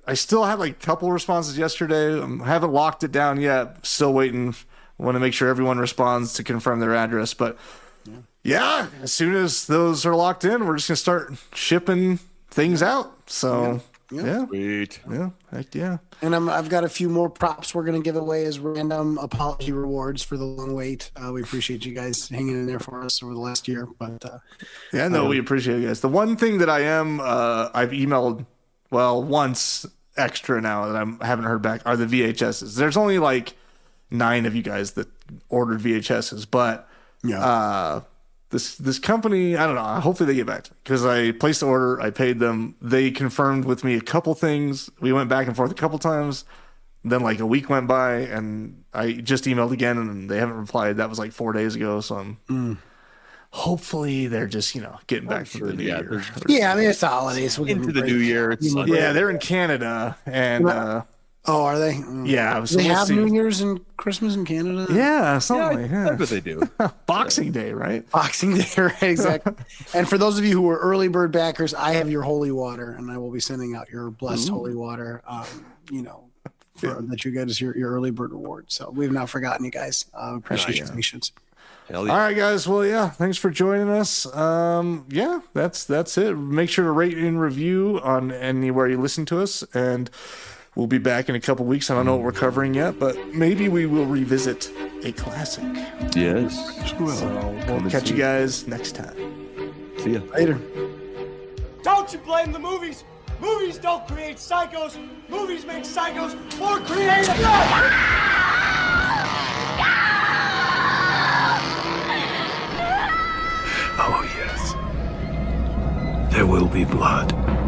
I still had like a couple responses yesterday. I haven't locked it down yet. Still waiting. Want to make sure everyone responds to confirm their address, but. Yeah, as soon as those are locked in, we're just gonna start shipping things out. So yeah. Sweet. Yeah, heck yeah. And I've got a few more props we're gonna give away as random apology rewards for the long wait. We appreciate you guys hanging in there for us over the last year. But we appreciate you guys. The one thing that I've emailed once extra now that I haven't heard back are the VHSs. There's only like 9 of you guys that ordered VHSs, but This company, I don't know. Hopefully they get back to me, because I placed the order. I paid them. They confirmed with me a couple things. We went back and forth a couple times. Then like a week went by, and I just emailed again, and they haven't replied. That was like 4 days ago. So hopefully they're just getting back to the new year. Yeah, I mean it's the holidays. We'll into the new year. They're in Canada, and oh, are they? Yeah, they have New Year's and Christmas in Canada. Yeah, something. That's what they do. Boxing Day, right? Boxing Day, right? Exactly. And for those of you who are early bird backers, I have your holy water, and I will be sending out your blessed holy water. That you get as your early bird reward. So we've not forgotten you guys. Appreciate your patience. Hell yeah. All right, guys. Well, thanks for joining us. That's it. Make sure to rate and review on anywhere you listen to us, and we'll be back in a couple weeks. I don't know what we're covering yet, but maybe we will revisit a classic. Yes. So we'll catch you guys next time. See ya. Later. Don't you blame the movies. Movies don't create psychos. Movies make psychos more creative. Oh, yes. There will be blood.